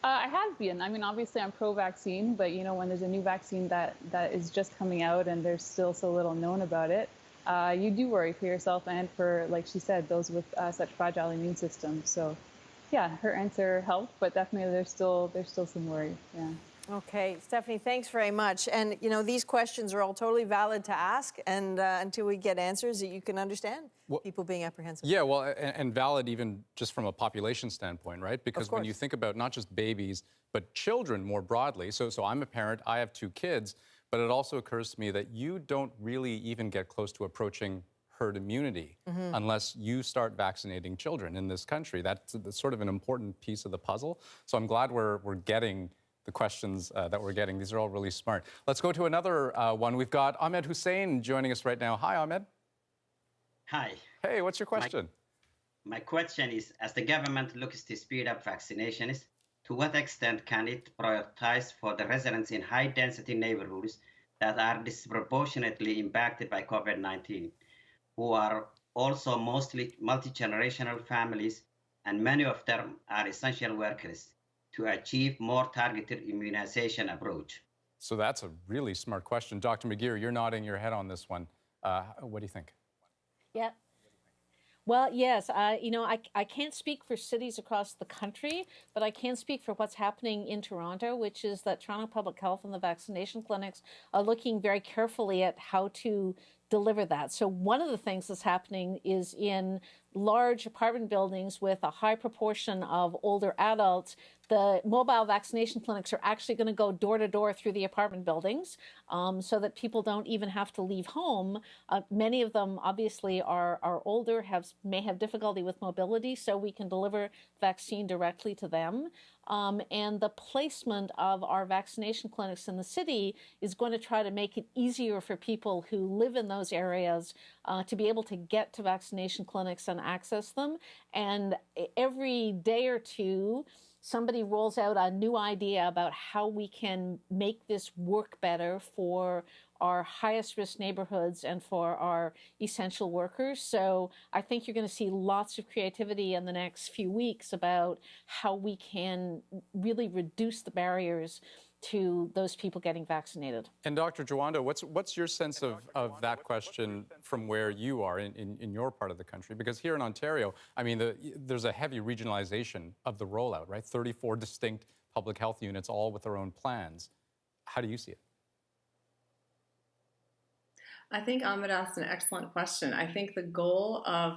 Speaker 19: I have been. I mean, obviously I'm pro-vaccine, but you know, when there's a new vaccine that is just coming out and there's still so little known about it, you do worry for yourself and for, like she said, those with such fragile immune systems. So, yeah, her answer helped, but definitely there's still some worry. Yeah.
Speaker 1: Okay, Stephanie, thanks very much. And you know, these questions are all totally valid to ask, and until we get answers that you can understand, people being apprehensive.
Speaker 2: Yeah, well, and valid even just from a population standpoint, right? Because when you think about not just babies, but children more broadly, so I'm a parent, I have 2 kids, but it also occurs to me that you don't really even get close to approaching herd immunity unless you start vaccinating children in this country. That's sort of an important piece of the puzzle. So I'm glad we're getting the questions that we're getting. These are all really smart. Let's go to another one. We've got Ahmed Hussein joining us right now. Hi, Ahmed.
Speaker 20: Hi.
Speaker 2: Hey, what's your question?
Speaker 20: My question is, as the government looks to speed up vaccinations, to what extent can it prioritize for the residents in high-density neighborhoods that are disproportionately impacted by COVID-19, who are also mostly multi-generational families, and many of them are essential workers, to achieve more targeted immunization approach?
Speaker 2: So that's a really smart question. Dr. McGeer, you're nodding your head on this one. What do you think?
Speaker 5: Yeah. Well, yes, you know, I can't speak for cities across the country, but I can speak for what's happening in Toronto, which is that Toronto Public Health and the vaccination clinics are looking very carefully at how to deliver that. So one of the things that's happening is in large apartment buildings with a high proportion of older adults, the mobile vaccination clinics are actually going to go door to door through the apartment buildings so that people don't even have to leave home. Many of them obviously are older, may have difficulty with mobility, so we can deliver vaccine directly to them. And the placement of our vaccination clinics in the city is going to try to make it easier for people who live in those areas to be able to get to vaccination clinics and access them. And every day or two, somebody rolls out a new idea about how we can make this work better for our highest risk neighborhoods and for our essential workers. So I think you're going to see lots of creativity in the next few weeks about how we can really reduce the barriers to those people getting vaccinated.
Speaker 2: And Dr. Jawanda, what's your sense of that question from where you are in your part of the country? Because here in Ontario, I mean, there's a heavy regionalization of the rollout, right? 34 distinct public health units, all with their own plans. How do you see it?
Speaker 12: I think Ahmed asked an excellent question. I think the goal of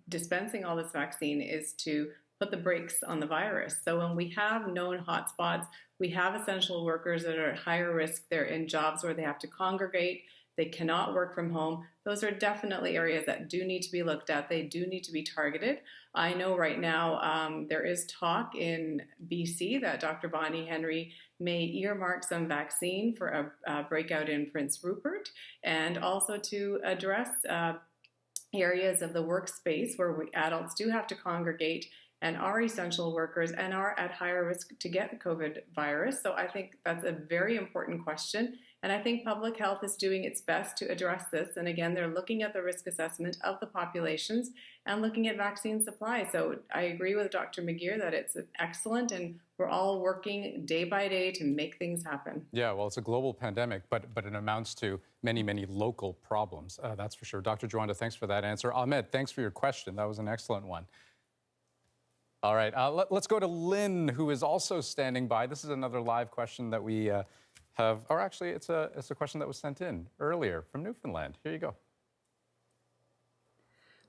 Speaker 12: dispensing all this vaccine is to put the brakes on the virus. So when we have known hotspots, we have essential workers that are at higher risk. They're in jobs where they have to congregate. They cannot work from home. Those are definitely areas that do need to be looked at. They do need to be targeted. I know right now there is talk in BC that Dr. Bonnie Henry may earmark some vaccine for a breakout in Prince Rupert, and also to address areas of the workspace where adults do have to congregate and are essential workers and are at higher risk to get the COVID virus. So I think that's a very important question. And I think public health is doing its best to address this. And again, they're looking at the risk assessment of the populations and looking at vaccine supply. So I agree with Dr. McGeer that it's excellent, and we're all working day by day to make things happen.
Speaker 2: Yeah, well, it's a global pandemic, but it amounts to many, many local problems. That's for sure. Dr. Jawanda, thanks for that answer. Ahmed, thanks for your question. That was an excellent one. All right, let's go to Lynn, who is also standing by. This is another live question that we have, or actually it's a question that was sent in earlier from Newfoundland. Here you go.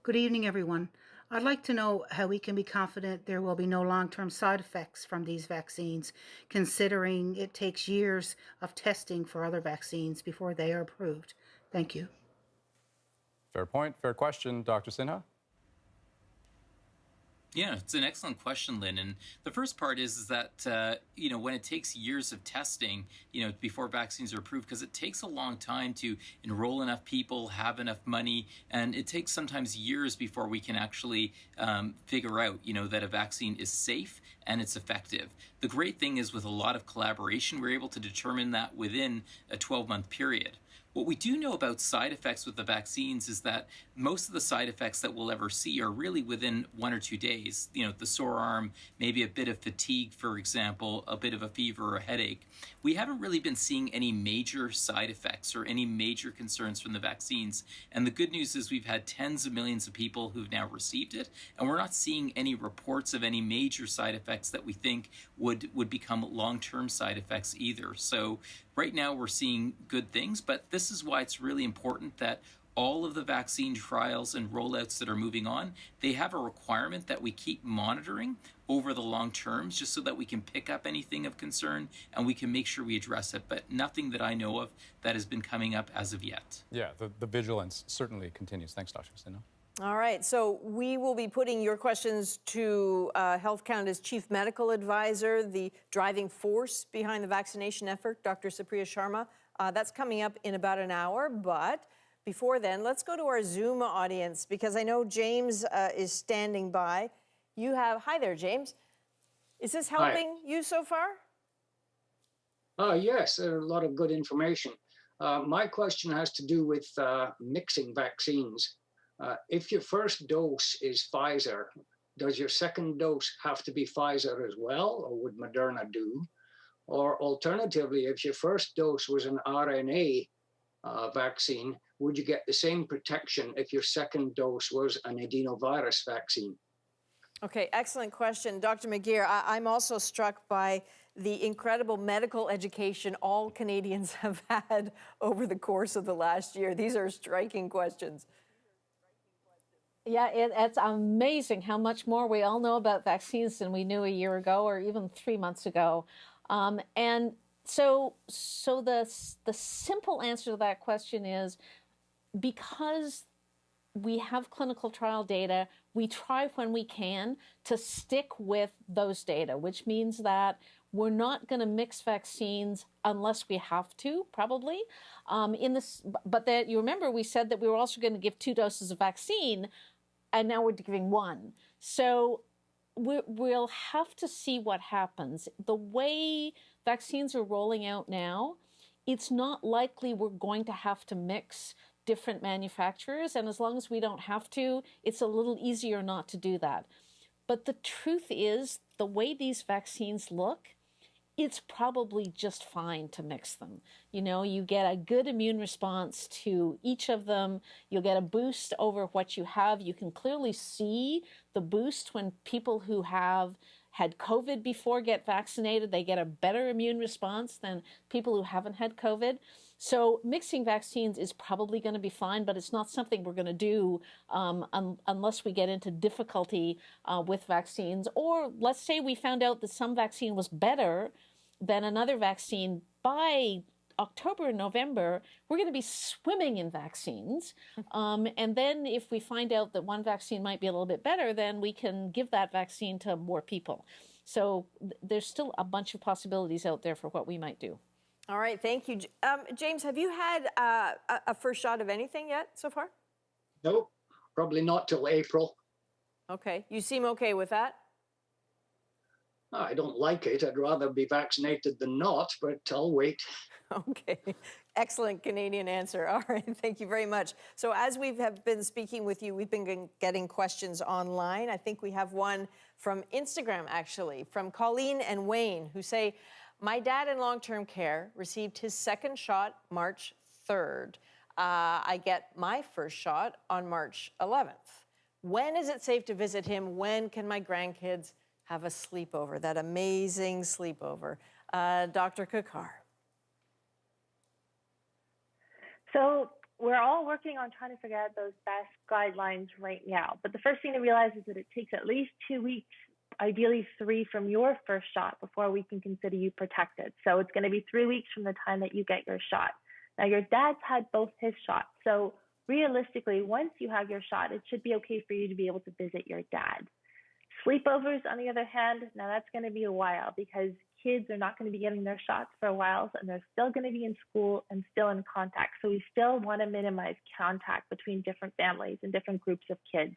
Speaker 21: Good evening, everyone. I'd like to know how we can be confident there will be no long-term side effects from these vaccines, considering it takes years of testing for other vaccines before they are approved. Thank you.
Speaker 2: Fair point, fair question. Dr. Sinha?
Speaker 10: Yeah, it's an excellent question, Lynn. And the first part is that, when it takes years of testing, before vaccines are approved, because it takes a long time to enroll enough people, have enough money, and it takes sometimes years before we can actually figure out, that a vaccine is safe and it's effective. The great thing is with a lot of collaboration, we're able to determine that within a 12-month period. What we do know about side effects with the vaccines is that most of the side effects that we'll ever see are really within 1 or 2 days. The sore arm, maybe a bit of fatigue, for example, a bit of a fever or a headache. We haven't really been seeing any major side effects or any major concerns from the vaccines. And the good news is we've had tens of millions of people who've now received it, and we're not seeing any reports of any major side effects that we think would become long-term side effects either. So right now we're seeing good things, but this is why it's really important that all of the vaccine trials and rollouts that are moving on, they have a requirement that we keep monitoring over the long terms just so that we can pick up anything of concern and we can make sure we address it. But nothing that I know of that has been coming up as of yet.
Speaker 2: Yeah, the vigilance certainly continues. Thanks, Dr. Sino.
Speaker 1: All right, so we will be putting your questions to Health Canada's Chief Medical Advisor, the driving force behind the vaccination effort, Dr. Supriya Sharma. That's coming up in about an hour, but before then, let's go to our Zoom audience because I know James is standing by. Hi there, James. Is this helping you so far?
Speaker 3: Yes, a lot of good information. My question has to do with mixing vaccines. If your first dose is Pfizer, does your second dose have to be Pfizer as well, or would Moderna do? Or alternatively, if your first dose was an RNA vaccine, would you get the same protection if your second dose was an adenovirus vaccine?
Speaker 1: Okay, excellent question. Dr. McGeer, I'm also struck by the incredible medical education all Canadians have had over the course of the last year. These are striking questions.
Speaker 5: Yeah, it's amazing how much more we all know about vaccines than we knew a year ago or even 3 months ago. And so the simple answer to that question is because we have clinical trial data, we try when we can to stick with those data, which means that we're not going to mix vaccines unless we have to, probably. But that you remember we said that we were also going to give 2 doses of vaccine, and now we're giving 1. So we'll have to see what happens. The way vaccines are rolling out now, it's not likely we're going to have to mix different manufacturers. And as long as we don't have to, it's a little easier not to do that. But the truth is, the way these vaccines look, it's probably just fine to mix them. You get a good immune response to each of them. You'll get a boost over what you have. You can clearly see the boost when people who have had COVID before get vaccinated. They get a better immune response than people who haven't had COVID. So mixing vaccines is probably going to be fine, but it's not something we're going to do unless we get into difficulty with vaccines. Or let's say we found out that some vaccine was better than another vaccine. By October and November, we're going to be swimming in vaccines. And then if we find out that one vaccine might be a little bit better, then we can give that vaccine to more people. So there's still a bunch of possibilities out there for what we might do.
Speaker 1: All right, thank you. James, have you had a first shot of anything yet so far?
Speaker 3: Nope, probably not till April.
Speaker 1: Okay, you seem okay with that?
Speaker 3: I don't like it. I'd rather be vaccinated than not, but I'll wait.
Speaker 1: Okay, excellent Canadian answer. All right, thank you very much. So as we have been speaking with you, we've been getting questions online. I think we have one from Instagram, actually, from Colleen and Wayne, who say, my dad in long-term care received his second shot March 3rd. I get my first shot on March 11th. When is it safe to visit him? When can my grandkids have a sleepover, that amazing sleepover? Dr. Kakar.
Speaker 4: So we're all working on trying to figure out those best guidelines right now. But the first thing to realize is that it takes at least 2 weeks, ideally 3 from your first shot before we can consider you protected. So it's going to be 3 weeks from the time that you get your shot. Now, your dad's had both his shots. So realistically, once you have your shot, it should be okay for you to be able to visit your dad. Sleepovers, on the other hand, now that's going to be a while because kids are not going to be getting their shots for a while, and they're still going to be in school and still in contact. So we still want to minimize contact between different families and different groups of kids.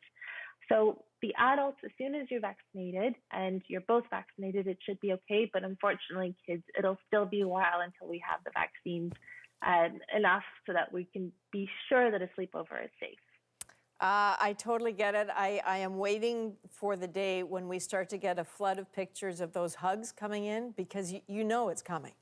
Speaker 4: So the adults, as soon as you're vaccinated and you're both vaccinated, it should be okay. But unfortunately, kids, it'll still be a while until we have the vaccines enough so that we can be sure that a sleepover is safe.
Speaker 1: I totally get it. I am waiting for the day when we start to get a flood of pictures of those hugs coming in, because you know it's coming.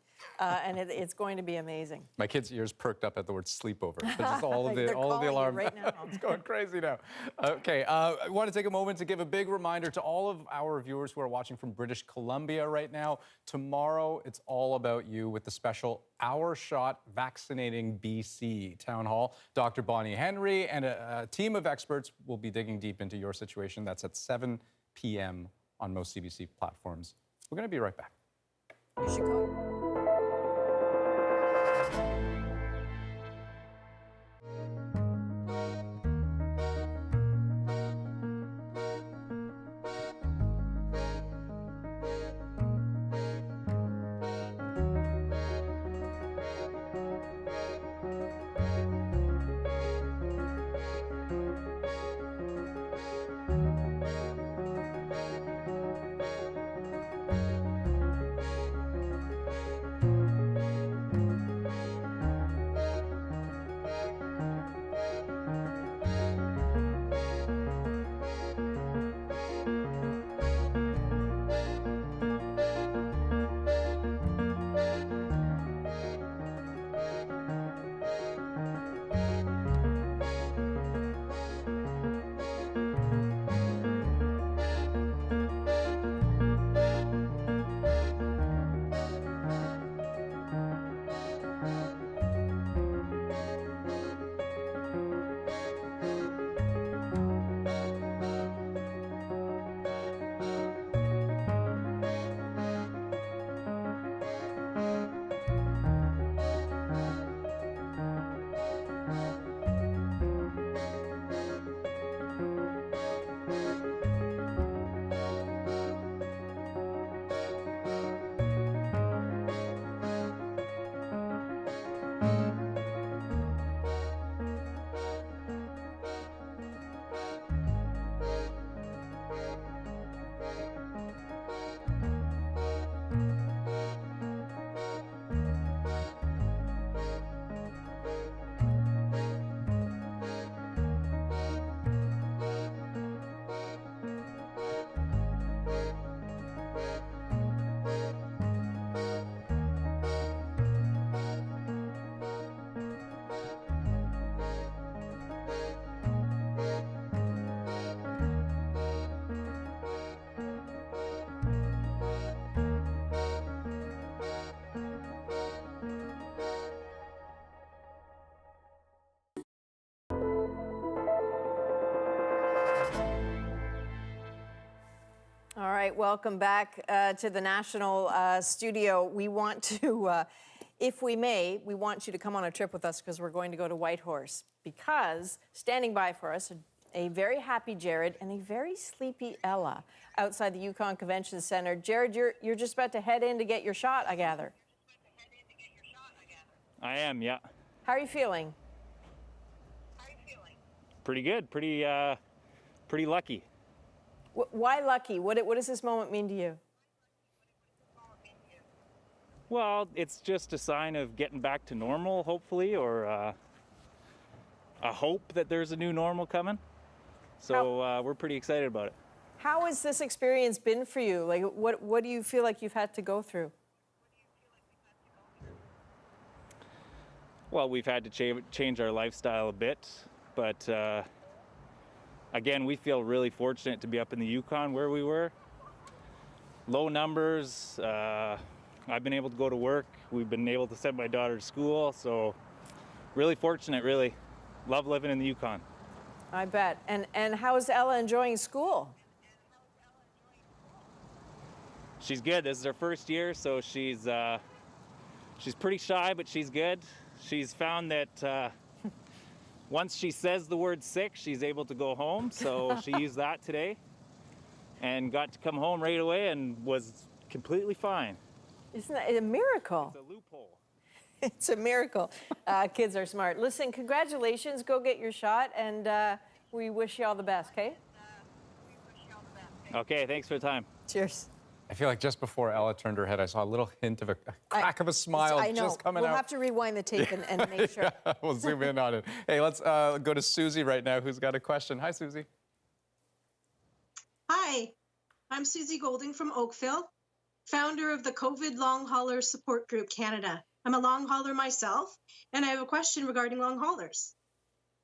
Speaker 1: And it's going to be amazing.
Speaker 2: My kids' ears perked up at the word sleepover. Just all of the alarm.
Speaker 1: Right now.
Speaker 2: It's going crazy now. Okay, I want to take a moment to give a big reminder to all of our viewers who are watching from British Columbia right now. Tomorrow, it's all about you with the special Our Shot Vaccinating BC Town Hall. Dr. Bonnie Henry and a team of experts will be digging deep into your situation. That's at 7 p.m. on most CBC platforms. We're going to be right back.
Speaker 1: You should go. All right, welcome back to the National Studio. We want to, if we may, we want you to come on a trip with us because we're going to go to Whitehorse, because standing by for us, a very happy Jared and a very sleepy Ella outside the Yukon Convention Center. Jared, you're just about to head in to get your shot, I gather.
Speaker 6: I am, yeah.
Speaker 1: How are you feeling?
Speaker 6: Pretty good, pretty lucky.
Speaker 1: Why lucky? What does this moment mean to you?
Speaker 6: Well, it's just a sign of getting back to normal, hopefully, or a hope that there's a new normal coming. So we're pretty excited about it.
Speaker 1: How has this experience been for you? Like, what do you feel like you've had to go through?
Speaker 6: Well, we've had to change our lifestyle a bit, but again, we feel really fortunate to be up in the Yukon where we were. Low numbers. I've been able to go to work. We've been able to send my daughter to school. So really fortunate, really. Love living in the Yukon.
Speaker 1: I bet. And how is Ella enjoying school?
Speaker 6: She's good. This is her first year, so she's pretty shy, but she's good. She's found that once she says the word sick, she's able to go home, so she used that today. and got to come home right away and was completely fine.
Speaker 1: Isn't that a miracle?
Speaker 6: It's a loophole.
Speaker 1: It's a miracle. Kids are smart. Listen, congratulations. Go get your shot, and we wish you all the best, okay?
Speaker 6: Okay, thanks for the time.
Speaker 1: Cheers.
Speaker 2: I feel like just before Ella turned her head, I saw a little hint of a crack of a smile
Speaker 1: I know.
Speaker 2: just coming out.
Speaker 1: We'll have to rewind the tape and make sure.
Speaker 2: Yeah, we'll zoom in on it. Hey, let's go to Susie right now, who's got a question. Hi, Susie.
Speaker 7: Hi, I'm Susie Golding from Oakville, founder of the COVID Long Hauler Support Group Canada. I'm a long hauler myself, and I have a question regarding long haulers.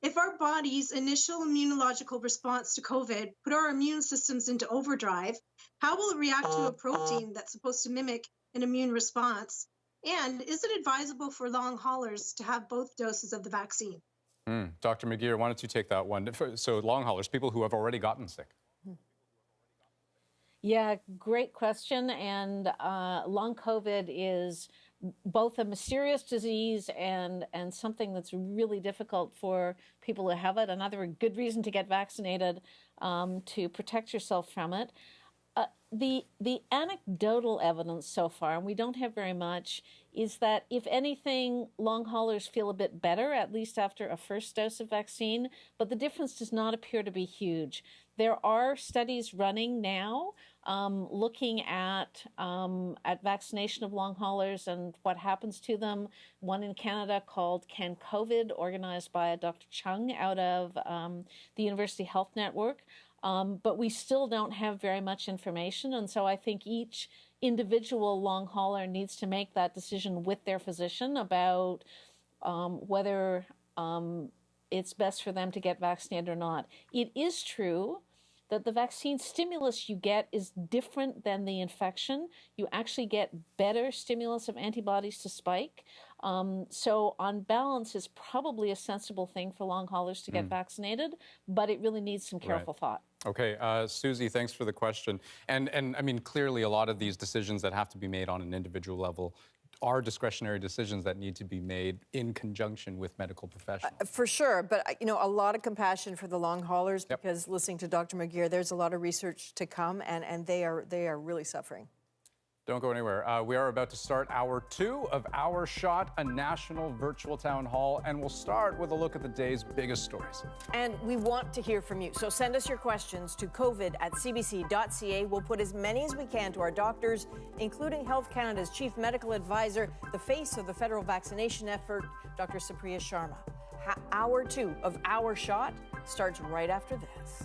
Speaker 7: If our body's initial immunological response to COVID put our immune systems into overdrive, how will it react to a protein that's supposed to mimic an immune response? And is it advisable for long haulers to have both doses of the vaccine?
Speaker 2: Dr. McGeer, why don't you take that one? So long haulers, people who have already gotten sick.
Speaker 5: Yeah, great question. And long COVID is both a mysterious disease and something that's really difficult for people to have it. Another good reason to get vaccinated, to protect yourself from it. The anecdotal evidence so far, and we don't have very much, is that if anything, long haulers feel a bit better, at least after a first dose of vaccine, but the difference does not appear to be huge. There are studies running now looking at vaccination of long haulers and what happens to them. One in Canada called Can COVID, organized by Dr. Chang out of the University Health Network. But we still don't have very much information. And so I think each individual long hauler needs to make that decision with their physician about whether it's best for them to get vaccinated or not. It is true that the vaccine stimulus you get is different than the infection. You actually get better stimulus of antibodies to spike. So on balance, it's probably a sensible thing for long haulers to get vaccinated, but it really needs some careful thought.
Speaker 2: Okay, Susie, thanks for the question. And I mean, clearly a lot of these decisions that have to be made on an individual level are discretionary decisions that need to be made in conjunction with medical professionals.
Speaker 1: For sure, but you know, a lot of compassion for the long haulers because listening to Dr. McGeer, there's a lot of research to come, and they are really suffering.
Speaker 2: Don't go anywhere. We are about to start hour 2 of Our Shot, a national virtual town hall, and we'll start with a look at the day's biggest stories.
Speaker 1: And we want to hear from you, so send us your questions to covid@cbc.ca. We'll put as many as we can to our doctors, including Health Canada's Chief Medical Advisor, the face of the federal vaccination effort, Dr. Supriya Sharma. Hour 2 of Our Shot starts right after this.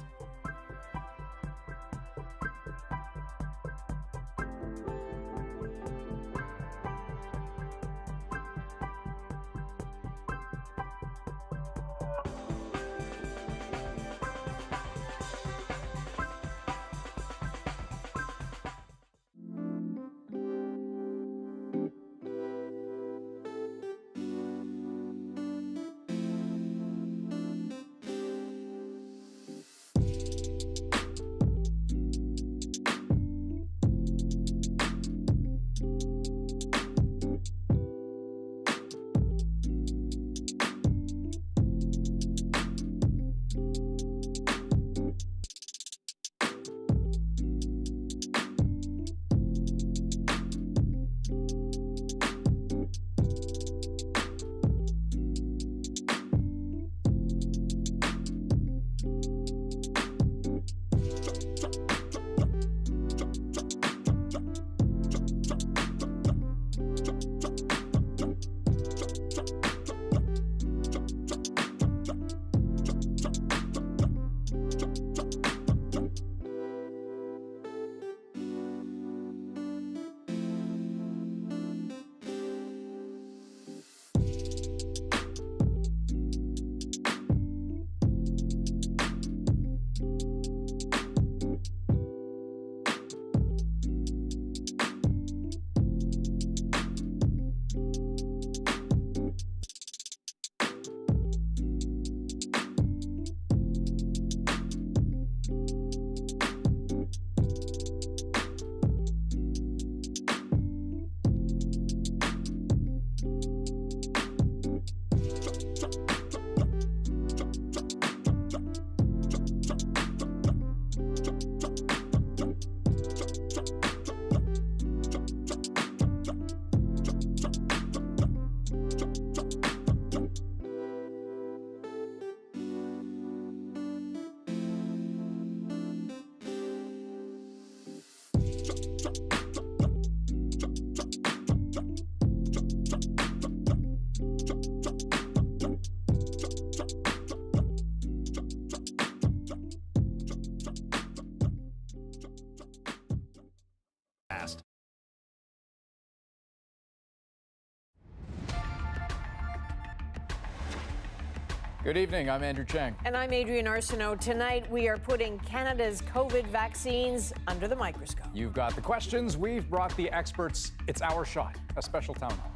Speaker 2: Good evening, I'm Andrew Chang.
Speaker 1: And I'm Adrienne Arsenault. Tonight, we are putting Canada's COVID vaccines under the microscope.
Speaker 2: You've got the questions, we've brought the experts. It's our shot, a special town hall.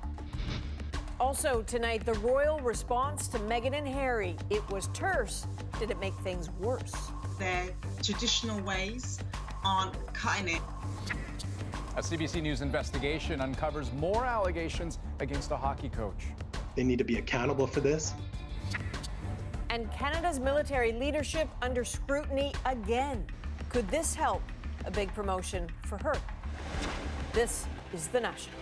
Speaker 1: Also tonight, the royal response to Meghan and Harry. It was terse. Did it make things worse?
Speaker 8: Their traditional ways aren't cutting it.
Speaker 2: A CBC News investigation uncovers more allegations against a hockey coach.
Speaker 22: They need to be accountable for this.
Speaker 1: And Canada's military leadership under scrutiny again. Could this help a big promotion for her? This is The National.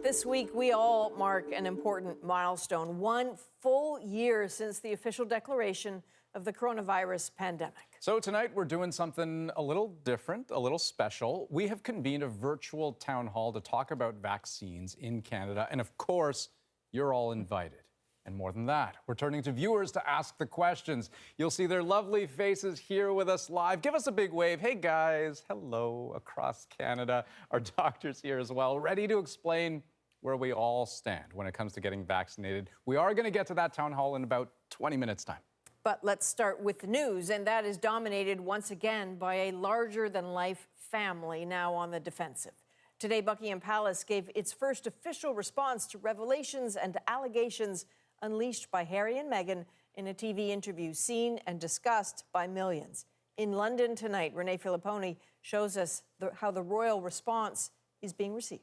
Speaker 1: This week, we all mark an important milestone, 1 full year since the official declaration of the coronavirus pandemic.
Speaker 2: So tonight, we're doing something a little different, a little special. We have convened a virtual town hall to talk about vaccines in Canada. And of course, you're all invited. And more than that, we're turning to viewers to ask the questions. You'll see their lovely faces here with us live. Give us a big wave. Hey, guys. Hello across Canada. Our doctors here as well, ready to explain where we all stand when it comes to getting vaccinated. We are going to get to that town hall in about 20 minutes' time.
Speaker 1: But let's start with the news, and that is dominated once again by a larger-than-life family now on the defensive. Today, Buckingham Palace gave its first official response to revelations and allegations unleashed by Harry and Meghan in a TV interview seen and discussed by millions. In London tonight, Renee Filipponi shows us how the royal response is being received.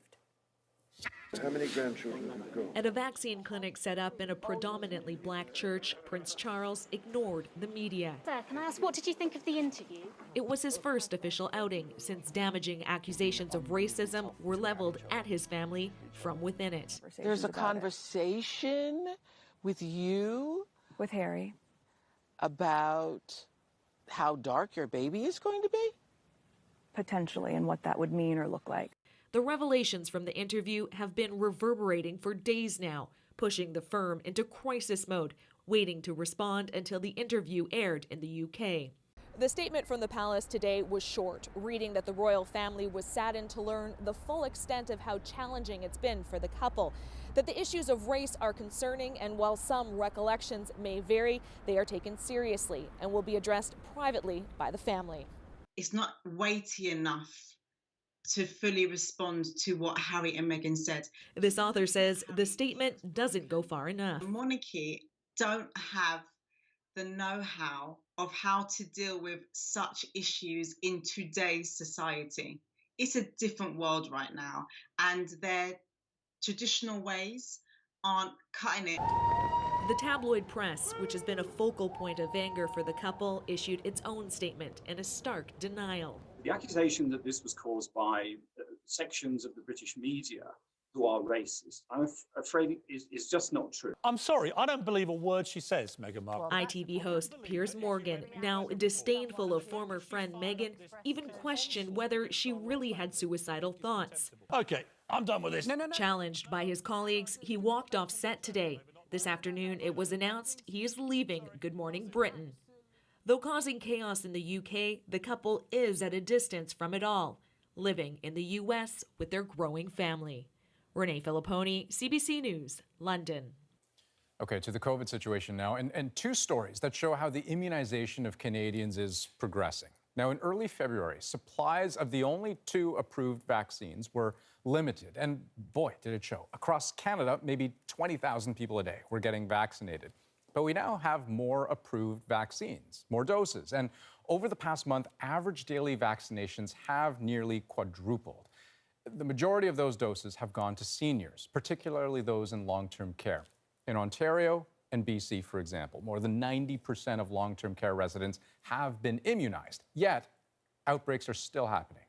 Speaker 23: How many grandchildren have you got?
Speaker 24: At a vaccine clinic set up in a predominantly black church, Prince Charles ignored the media.
Speaker 25: Sir, can I ask, what did you think of the interview?
Speaker 24: It was his first official outing since damaging accusations of racism were leveled at his family from within it.
Speaker 26: There's a conversation with you,
Speaker 25: with Harry,
Speaker 26: about how dark your baby is going to be?
Speaker 25: Potentially, and what that would mean or look like.
Speaker 24: The revelations from the interview have been reverberating for days now, pushing the firm into crisis mode, waiting to respond until the interview aired in the UK.
Speaker 27: The statement from the palace today was short, reading that the royal family was saddened to learn the full extent of how challenging it's been for the couple, that the issues of race are concerning, and while some recollections may vary, they are taken seriously and will be addressed privately by the family.
Speaker 8: It's not weighty enough to fully respond to what Harry and Meghan said.
Speaker 24: This author says the statement doesn't go far enough.
Speaker 8: The monarchy don't have the know-how of how to deal with such issues in today's society. It's a different world right now, and their traditional ways aren't cutting it.
Speaker 24: The tabloid press, which has been a focal point of anger for the couple, issued its own statement in a stark denial.
Speaker 28: The accusation that this was caused by sections of the British media who are racist, I'm afraid is just not true.
Speaker 29: I'm sorry, I don't believe a word she says, Meghan Markle.
Speaker 24: ITV host Piers Morgan, now disdainful of former friend Meghan, even questioned whether she really had suicidal thoughts.
Speaker 29: Okay, I'm done with this.
Speaker 24: Challenged by his colleagues, he walked off set today. This afternoon, it was announced he is leaving Good Morning Britain. Though causing chaos in the UK, the couple is at a distance from it all, living in the US with their growing family. Renee Filipponi, CBC News, London.
Speaker 2: Okay, to the COVID situation now, and two stories that show how the immunization of Canadians is progressing. Now, in early February, supplies of the only 2 approved vaccines were limited, and boy, did it show. Across Canada, maybe 20,000 people a day were getting vaccinated. But we now have more approved vaccines, more doses, and over the past month, average daily vaccinations have nearly quadrupled. The majority of those doses have gone to seniors, particularly those in long-term care. In Ontario and BC, for example, more than 90% of long-term care residents have been immunized, yet outbreaks are still happening.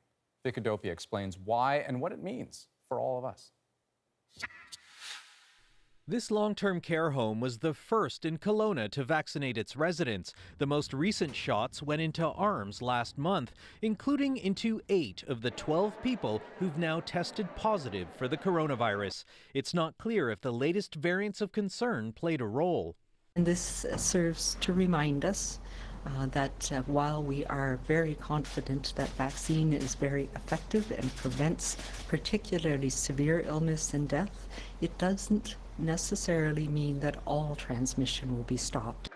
Speaker 2: Vicadopia explains why and what it means for all of us.
Speaker 30: This long-term care home was the first in Kelowna to vaccinate its residents. The most recent shots went into arms last month, including into 8 of the 12 people who've now tested positive for the coronavirus. It's not clear if the latest variants of concern played a role.
Speaker 31: And this serves to remind us
Speaker 9: that while we are very confident that vaccine is very effective and prevents particularly severe illness and death, it doesn't necessarily mean that all transmission will be stopped.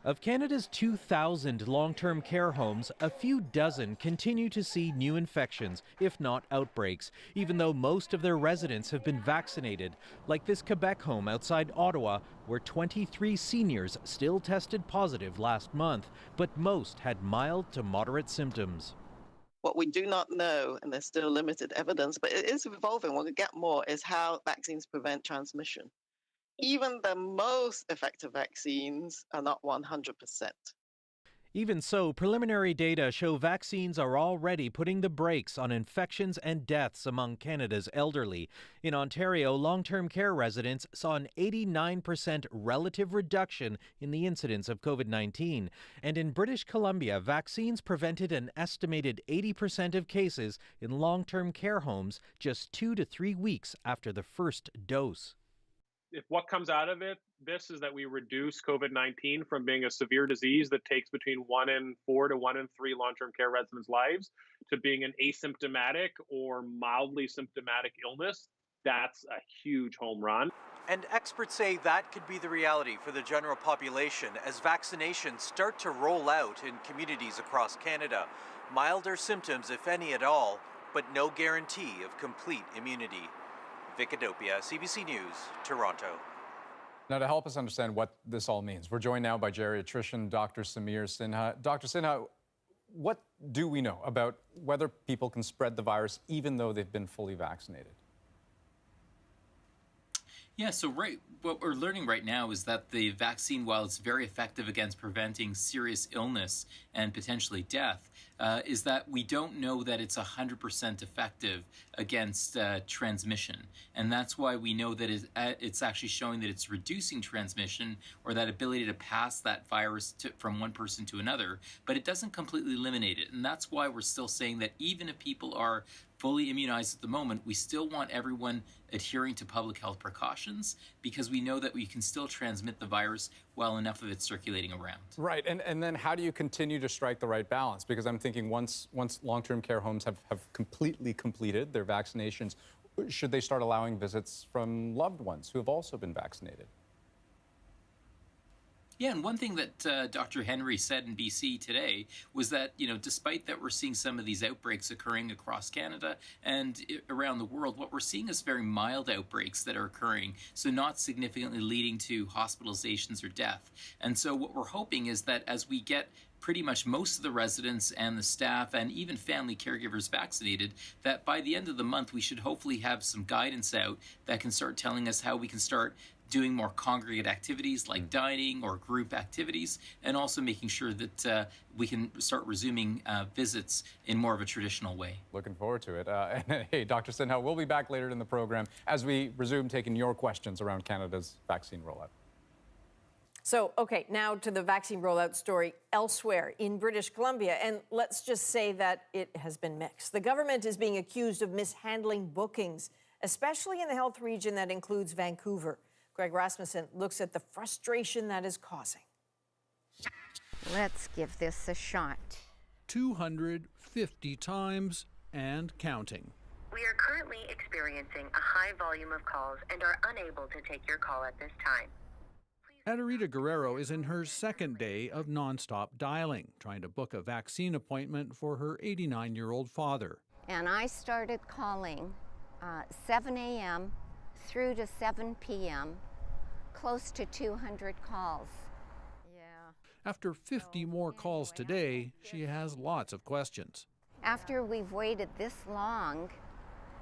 Speaker 30: Of Canada's 2,000 long-term care homes, a few dozen continue to see new infections, if not outbreaks, even though most of their residents have been vaccinated, like this Quebec home outside Ottawa, where 23 seniors still tested positive last month, but most had mild to moderate symptoms.
Speaker 11: What we do not know, and there's still limited evidence, but it is evolving, we'll get more, is how vaccines prevent transmission. Even the most effective vaccines are not 100%.
Speaker 30: Even so, preliminary data show vaccines are already putting the brakes on infections and deaths among Canada's elderly. In Ontario, long-term care residents saw an 89% relative reduction in the incidence of COVID-19. And in British Columbia, vaccines prevented an estimated 80% of cases in long-term care homes just 2 to 3 weeks after the first dose.
Speaker 13: If what comes out of this is that we reduce COVID-19 from being a severe disease that takes between 1 in 4 to 1 in 3 long-term care residents' lives to being an asymptomatic or mildly symptomatic illness, that's a huge home run.
Speaker 30: And experts say that could be the reality for the general population as vaccinations start to roll out in communities across Canada. Milder symptoms, if any at all, but no guarantee of complete immunity. Vicadopia, CBC News, Toronto.
Speaker 2: Now, to help us understand what this all means, we're joined now by geriatrician Dr. Samir Sinha. Dr. Sinha, what do we know about whether people can spread the virus even though they've been fully vaccinated?
Speaker 10: Yeah, so what we're learning right now is that the vaccine, while it's very effective against preventing serious illness and potentially death, is that we don't know that it's 100% effective against transmission. And that's why we know that it's actually showing that it's reducing transmission or that ability to pass that virus from one person to another, but it doesn't completely eliminate it. And that's why we're still saying that even if people are fully immunized at the moment, we still want everyone adhering to public health precautions because we know that we can still transmit the virus while enough of it's circulating around.
Speaker 2: Right, and then how do you continue to strike the right balance? Because I'm thinking once long-term care homes have completely completed their vaccinations, should they start allowing visits from loved ones who have also been vaccinated?
Speaker 10: Yeah, and one thing that Dr. Henry said in BC today was that, despite that we're seeing some of these outbreaks occurring across Canada and around the world, what we're seeing is very mild outbreaks that are occurring, so not significantly leading to hospitalizations or death. And so what we're hoping is that as we get pretty much most of the residents and the staff and even family caregivers vaccinated, that by the end of the month, we should hopefully have some guidance out that can start telling us how we can start doing more congregate activities like dining or group activities, and also making sure that we can start resuming visits in more of a traditional way.
Speaker 2: Looking forward to it. And hey, Dr. Sinha, we'll be back later in the program as we resume taking your questions around Canada's vaccine rollout.
Speaker 1: So, okay, now to the vaccine rollout story elsewhere in British Columbia. And let's just say that it has been mixed. The government is being accused of mishandling bookings, especially in the health region that includes Vancouver. Greg Rasmussen looks at the frustration that is causing.
Speaker 14: Let's give this a shot.
Speaker 15: 250 times and counting.
Speaker 14: We are currently experiencing a high volume of calls and are unable to take your call at this time.
Speaker 15: Adarita Guerrero is in her second day of nonstop dialing, trying to book a vaccine appointment for her 89-year-old father.
Speaker 14: And I started calling 7 a.m. through to 7 p.m., close to 200 calls. Yeah.
Speaker 15: After 50 more calls today, she has lots of questions.
Speaker 14: After we've waited this long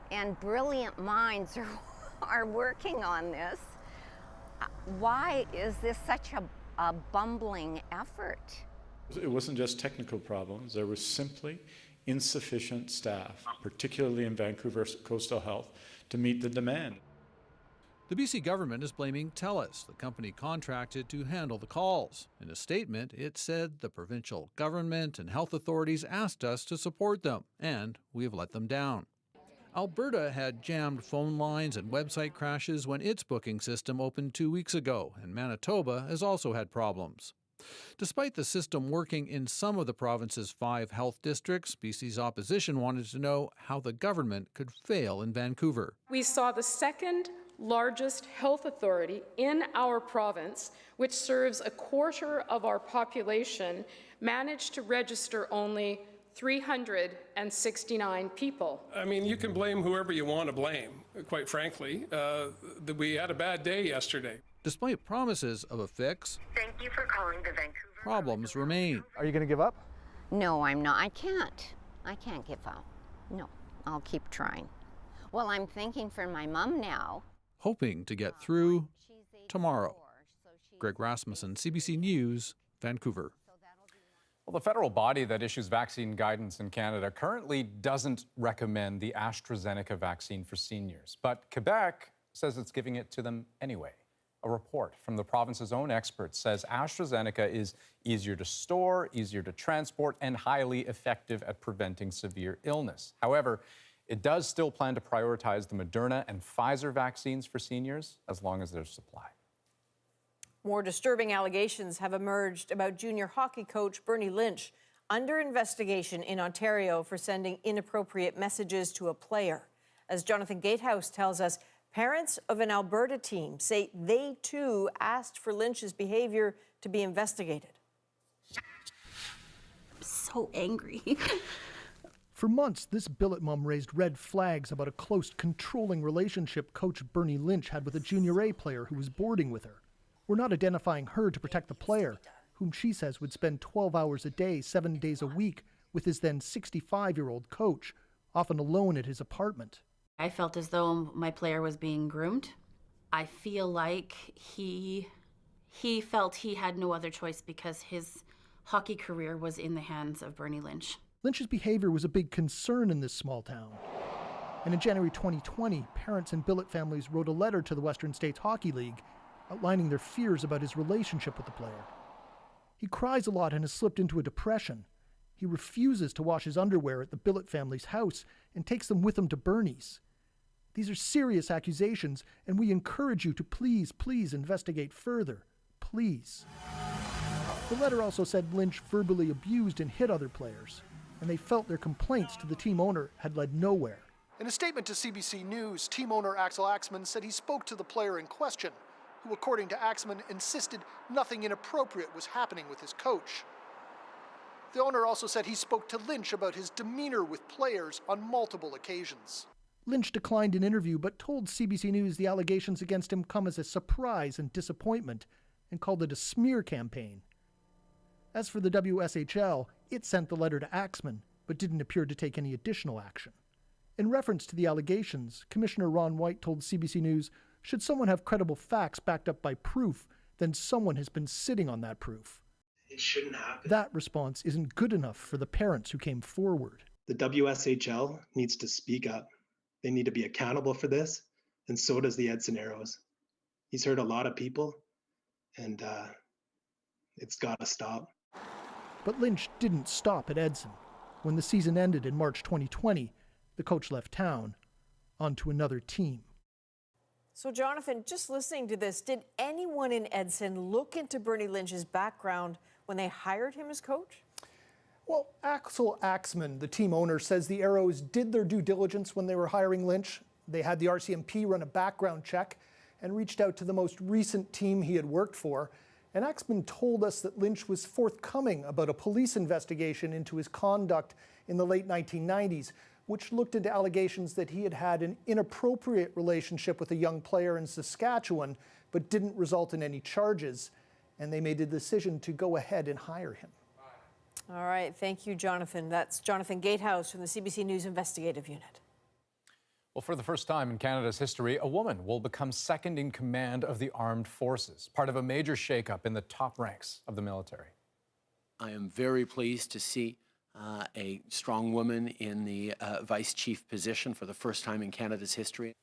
Speaker 14: and brilliant minds are working on this, why is this such a bumbling effort?
Speaker 16: It wasn't just technical problems. There was simply insufficient staff, particularly in Vancouver Coastal Health, to meet the demand.
Speaker 15: The BC government is blaming TELUS, the company contracted to handle the calls. In a statement, it said the provincial government and health authorities asked us to support them, and we have let them down. Alberta had jammed phone lines and website crashes when its booking system opened 2 weeks ago, and Manitoba has also had problems. Despite the system working in some of the province's 5 health districts, BC's opposition wanted to know how the government could fail in Vancouver.
Speaker 3: We saw the second largest health authority in our province, which serves a quarter of our population, manage to register only 369 people.
Speaker 4: I mean, you can blame whoever you want to blame, quite frankly. We had a bad day yesterday.
Speaker 15: Despite promises of a fix,
Speaker 14: Thank you for calling the Vancouver.
Speaker 15: problems remain.
Speaker 6: Are you going to give up?
Speaker 14: No, I'm not. I can't give up. No, I'll keep trying. Well, I'm thinking for my mom now.
Speaker 15: Hoping to get through tomorrow. Greg Rasmussen, CBC News, Vancouver.
Speaker 2: Well, the federal body that issues vaccine guidance in Canada currently doesn't recommend the AstraZeneca vaccine for seniors, but Quebec says it's giving it to them anyway. A report from the province's own experts says AstraZeneca is easier to store, easier to transport, and highly effective at preventing severe illness. However, it does still plan to prioritize the Moderna and Pfizer vaccines for seniors as long as there's supply.
Speaker 1: More disturbing allegations have emerged about junior hockey coach Bernie Lynch under investigation in Ontario for sending inappropriate messages to a player. As Jonathan Gatehouse tells us, parents of an Alberta team say they too asked for Lynch's behavior to be investigated.
Speaker 7: I'm so angry.
Speaker 12: For months, this billet mom raised red flags about a close, controlling relationship coach Bernie Lynch had with a junior A player who was boarding with her. We're not identifying her to protect the player, whom she says would spend 12 hours a day, 7 days a week with his then 65-year-old coach, often alone at his apartment.
Speaker 7: I felt as though my player was being groomed. I feel like he felt he had no other choice because his hockey career was in the hands of Bernie Lynch.
Speaker 12: Lynch's behavior was a big concern in this small town. And in January 2020, parents and billet families wrote a letter to the Western States Hockey League outlining their fears about his relationship with the player. He cries a lot and has slipped into a depression. He refuses to wash his underwear at the billet family's house and takes them with him to Bernie's. These are serious accusations, and we encourage you to please investigate further. Please. The letter also said Lynch verbally abused and hit other players, and they felt their complaints to the team owner had led nowhere. In a statement to CBC News, team owner Axel Axman said he spoke to the player in question, who, according to Axman, insisted nothing inappropriate was happening with his coach. The owner also said he spoke to Lynch about his demeanor with players on multiple occasions. Lynch declined an interview but told CBC News the allegations against him come as a surprise and disappointment and called it a smear campaign. As for the WSHL, it sent the letter to Axman but didn't appear to take any additional action. In reference to the allegations, Commissioner Ron White told CBC News, should someone have credible facts backed up by proof, then someone has been sitting on that proof.
Speaker 22: It shouldn't happen.
Speaker 12: That response isn't good enough for the parents who came forward.
Speaker 22: The WSHL needs to speak up. They need to be accountable for this, and so does the Edson Arrows. He's hurt a lot of people, and it's got to stop.
Speaker 12: But Lynch didn't stop at Edson. When the season ended in March 2020, the coach left town, onto another team.
Speaker 1: So, Jonathan, just listening to this, did anyone in Edson look into Bernie Lynch's background when they hired him as coach?
Speaker 12: Well, Axel Axman, the team owner, says the Arrows did their due diligence when they were hiring Lynch. They had the RCMP run a background check and reached out to the most recent team he had worked for. And Axman told us that Lynch was forthcoming about a police investigation into his conduct in the late 1990s, which looked into allegations that he had had an inappropriate relationship with a young player in Saskatchewan, but didn't result in any charges. And they made the decision to go ahead and hire him.
Speaker 1: All right. Thank you, Jonathan. That's Jonathan Gatehouse from the CBC News Investigative Unit.
Speaker 2: Well, for the first time in Canada's history, a woman will become second in command of the armed forces, part of a major shakeup in the top ranks of the military.
Speaker 17: I am very pleased to see a strong woman in the vice chief position for the first time in Canada's history.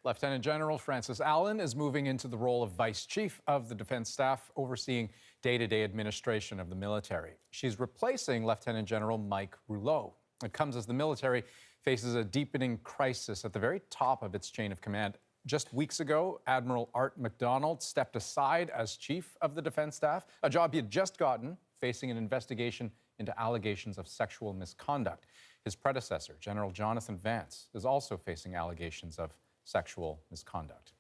Speaker 2: Lieutenant General Frances Allen is moving into the role of Vice Chief of the Defense Staff, overseeing day-to-day administration of the military. She's replacing Lieutenant General Mike Rouleau. It comes as the military faces a deepening crisis at the very top of its chain of command. Just weeks ago, Admiral Art MacDonald stepped aside as Chief of the Defence Staff, a job he had just gotten, facing an investigation into allegations of sexual misconduct. His predecessor, General Jonathan Vance, is also facing allegations of sexual misconduct.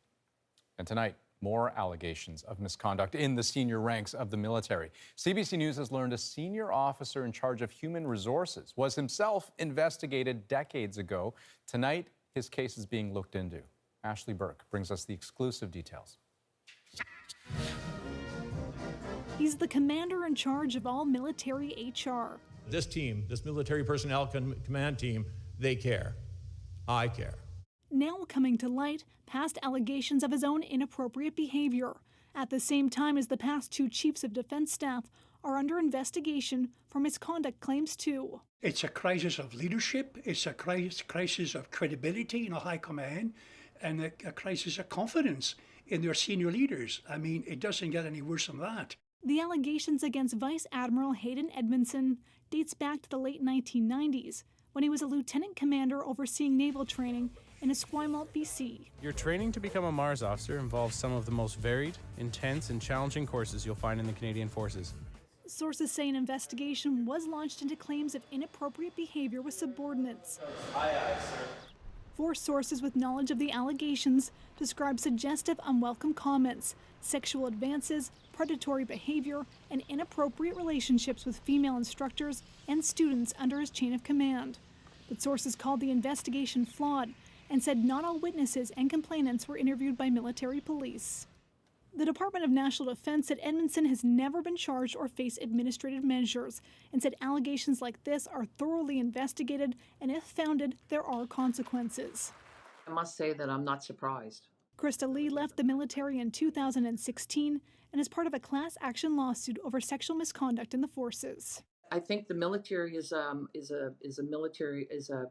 Speaker 2: And tonight, more allegations of misconduct in the senior ranks of the military. CBC News has learned a senior officer in charge of human resources was himself investigated decades ago. Tonight, his case is being looked into. Ashley Burke brings us the exclusive details.
Speaker 5: He's the commander in charge of all military HR.
Speaker 29: This team, this military personnel command team, they care. I care.
Speaker 5: Now coming to light, past allegations of his own inappropriate behavior, at the same time as the past two chiefs of defense staff are under investigation for misconduct claims too.
Speaker 6: It's a crisis of leadership, it's a crisis of credibility in a high command, and a crisis of confidence in their senior leaders. I mean, it doesn't get any worse than that.
Speaker 5: The allegations against Vice Admiral Hayden Edmondson dates back to the late 1990s, when he was a lieutenant commander overseeing naval training in Esquimalt, BC.
Speaker 18: Your training to become a Mars officer involves some of the most varied, intense, and challenging courses you'll find in the Canadian Forces.
Speaker 5: Sources say an investigation was launched into claims of inappropriate behavior with subordinates.
Speaker 18: Aye, aye, sir.
Speaker 5: 4 sources with knowledge of the allegations describe suggestive, unwelcome comments, sexual advances, predatory behavior, and inappropriate relationships with female instructors and students under his chain of command. But sources called the investigation flawed and said not all witnesses and complainants were interviewed by military police. The Department of National Defense said Edmondson has never been charged or faced administrative measures and said allegations like this are thoroughly investigated and if founded, there are consequences.
Speaker 19: I must say that I'm not surprised.
Speaker 5: Krista Lee left the military in 2016 and is part of a class action lawsuit over sexual misconduct in the forces.
Speaker 19: I think the military is a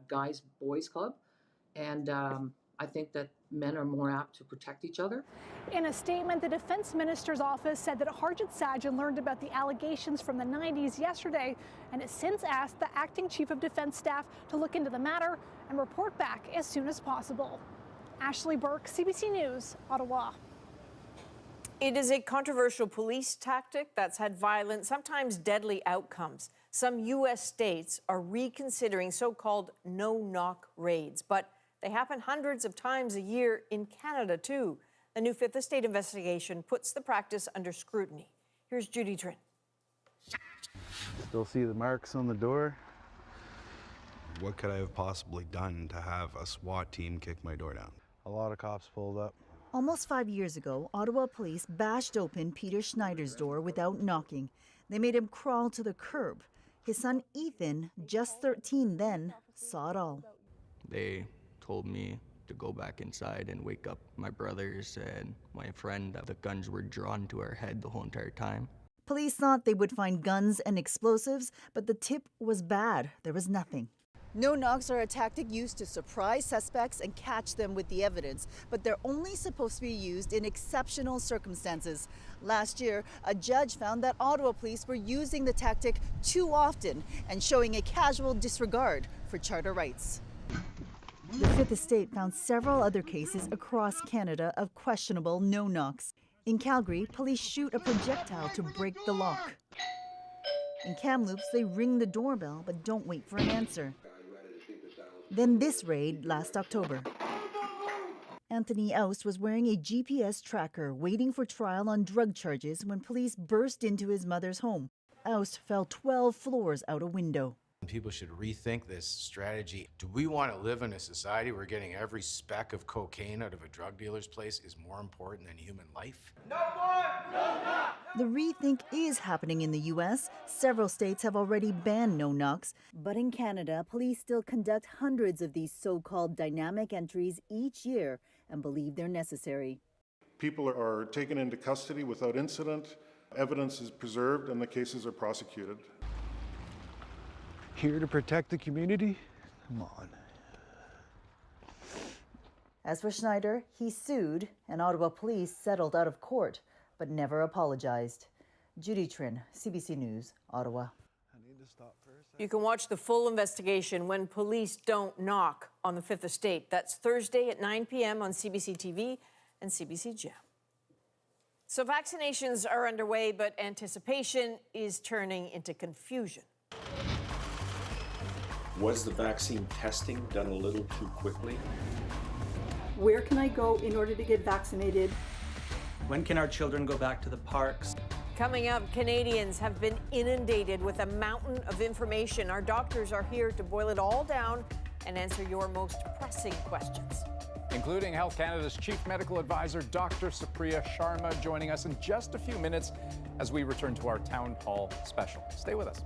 Speaker 19: guys boys club, and I think that men are more apt to protect each other.
Speaker 5: In a statement, the Defense Minister's office said that Harjit Sajjan learned about the allegations from the 90s yesterday and has since asked the acting Chief of Defense Staff to look into the matter and report back as soon as possible. Ashley Burke, CBC News, Ottawa.
Speaker 1: It is a controversial police tactic that's had violent, sometimes deadly outcomes. Some U.S. states are reconsidering so-called no-knock raids, but they happen hundreds of times a year in Canada, too. A new Fifth Estate investigation puts the practice under scrutiny. Here's Judy Trin.
Speaker 20: Still see the marks on the door. What could I have possibly done to have a SWAT team kick my door down? A lot of cops pulled up.
Speaker 21: Almost 5 years ago, Ottawa police bashed open Peter Schneider's door without knocking. They made him crawl to the curb. His son Ethan, just 13 then, saw it all.
Speaker 23: They told me to go back inside and wake up my brothers and my friend. The guns were drawn to our head the whole entire time.
Speaker 21: Police thought they would find guns and explosives, but the tip was bad. There was nothing. No-knocks are a tactic used to surprise suspects and catch them with the evidence, but they're only supposed to be used in exceptional circumstances. Last year, a judge found that Ottawa police were using the tactic too often and showing a casual disregard for charter rights. The Fifth Estate found several other cases across Canada of questionable no-knocks. In Calgary, police shoot a projectile to break the lock. In Kamloops, they ring the doorbell but don't wait for an answer. Then this raid last October. Anthony Oust was wearing a GPS tracker, waiting for trial on drug charges when police burst into his mother's home. Oust fell 12 floors out a window.
Speaker 25: People should rethink this strategy. Do we want to live in a society where getting every speck of cocaine out of a drug dealer's place is more important than human life?
Speaker 21: No more! No knock! The rethink is happening in the U.S. Several states have already banned no-knocks. But in Canada, police still conduct hundreds of these so-called dynamic entries each year and believe they're necessary.
Speaker 26: People are taken into custody without incident, evidence is preserved, and the cases are prosecuted.
Speaker 20: Here to protect the community? Come on.
Speaker 21: As for Schneider, he sued, and Ottawa police settled out of court, but never apologized. Judy Trin, CBC News, Ottawa.
Speaker 1: You can watch the full investigation when police don't knock on the Fifth Estate. That's Thursday at 9 p.m. on CBC TV and CBC Gem. So vaccinations are underway, but anticipation is turning into confusion.
Speaker 8: Was the vaccine testing done a little too quickly?
Speaker 9: Where can I go in order to get vaccinated?
Speaker 10: When can our children go back to the parks?
Speaker 1: Coming up, Canadians have been inundated with a mountain of information. Our doctors are here to boil it all down and answer your most pressing questions.
Speaker 2: Including Health Canada's Chief Medical Advisor, Dr. Supriya Sharma, joining us in just a few minutes as we return to our Town Hall special. Stay with us.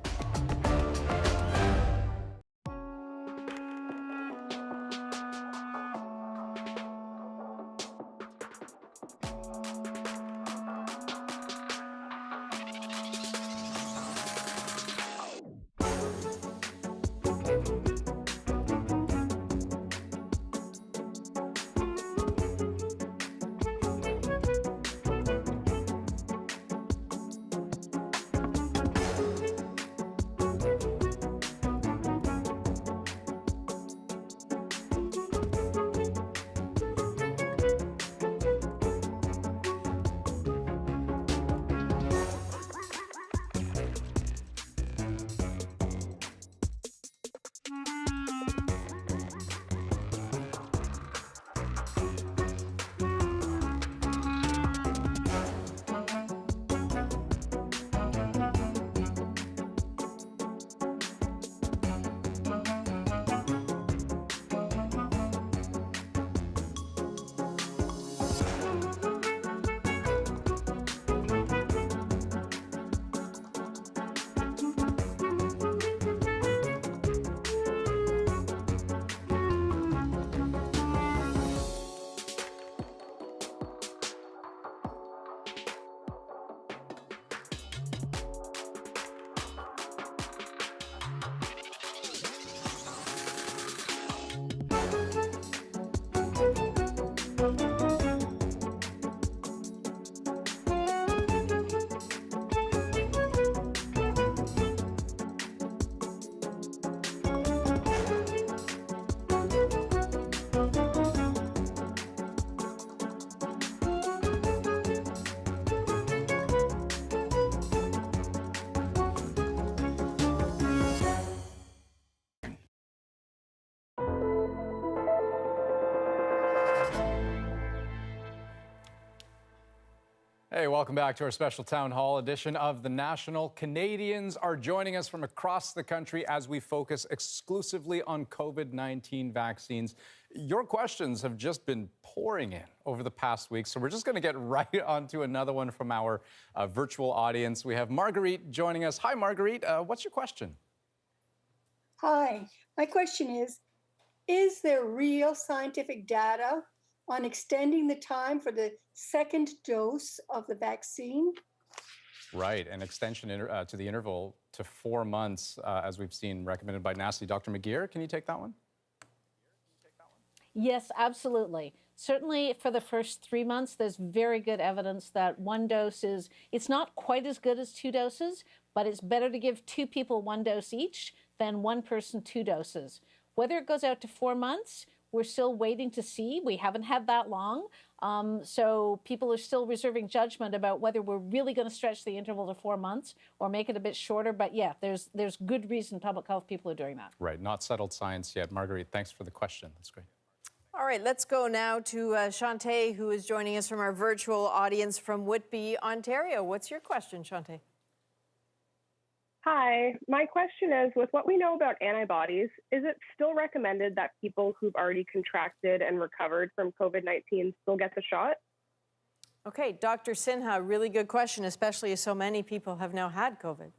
Speaker 2: Hey, welcome back to our special town hall edition of The National. Canadians are joining us from across the country as we focus exclusively on COVID-19 vaccines. Your questions have just been pouring in over the past week, so we're just going to get right onto another one from our virtual audience. We have Marguerite joining us. Hi, Marguerite. What's your question?
Speaker 11: Hi. My question is there real scientific data on extending the time for the second dose of the vaccine?
Speaker 2: Right, an extension to the interval to 4 months, as we've seen recommended by NACI. Dr. McGeer, can you take that one?
Speaker 13: Yes, absolutely. Certainly for the first 3 months, there's very good evidence that one dose it's not quite as good as 2 doses, but it's better to give 2 people 1 dose each than 1 person 2 doses. Whether it goes out to 4 months, we're still waiting to see. We haven't had that long. So people are still reserving judgment about whether we're really going to stretch the interval to 4 months or make it a bit shorter. But yeah, there's good reason public health people are doing that.
Speaker 2: Right, not settled science yet. Marguerite, thanks for the question. That's great.
Speaker 1: All right, let's go now to Shantae, who is joining us from our virtual audience from Whitby, Ontario. What's your question, Shantae?
Speaker 16: Hi, my question is, with what we know about antibodies, is it still recommended that people who've already contracted and recovered from COVID-19 still get the shot?
Speaker 1: Okay, Dr. Sinha, really good question, especially as so many people have now had COVID.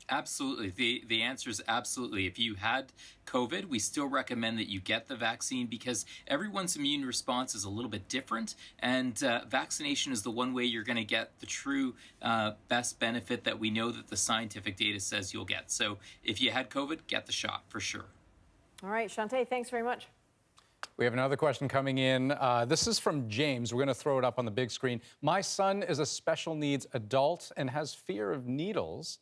Speaker 24: Absolutely. The answer is absolutely. If you had COVID, we still recommend that you get the vaccine because everyone's immune response is a little bit different, and vaccination is the one way you're going to get the true best benefit that we know that the scientific data says you'll get. So if you had COVID, get the shot for sure.
Speaker 1: All right, Shantae, thanks very much.
Speaker 2: We have another question coming in. This is from James. We're going to throw it up on the big screen. My son is a special needs adult and has fear of needles.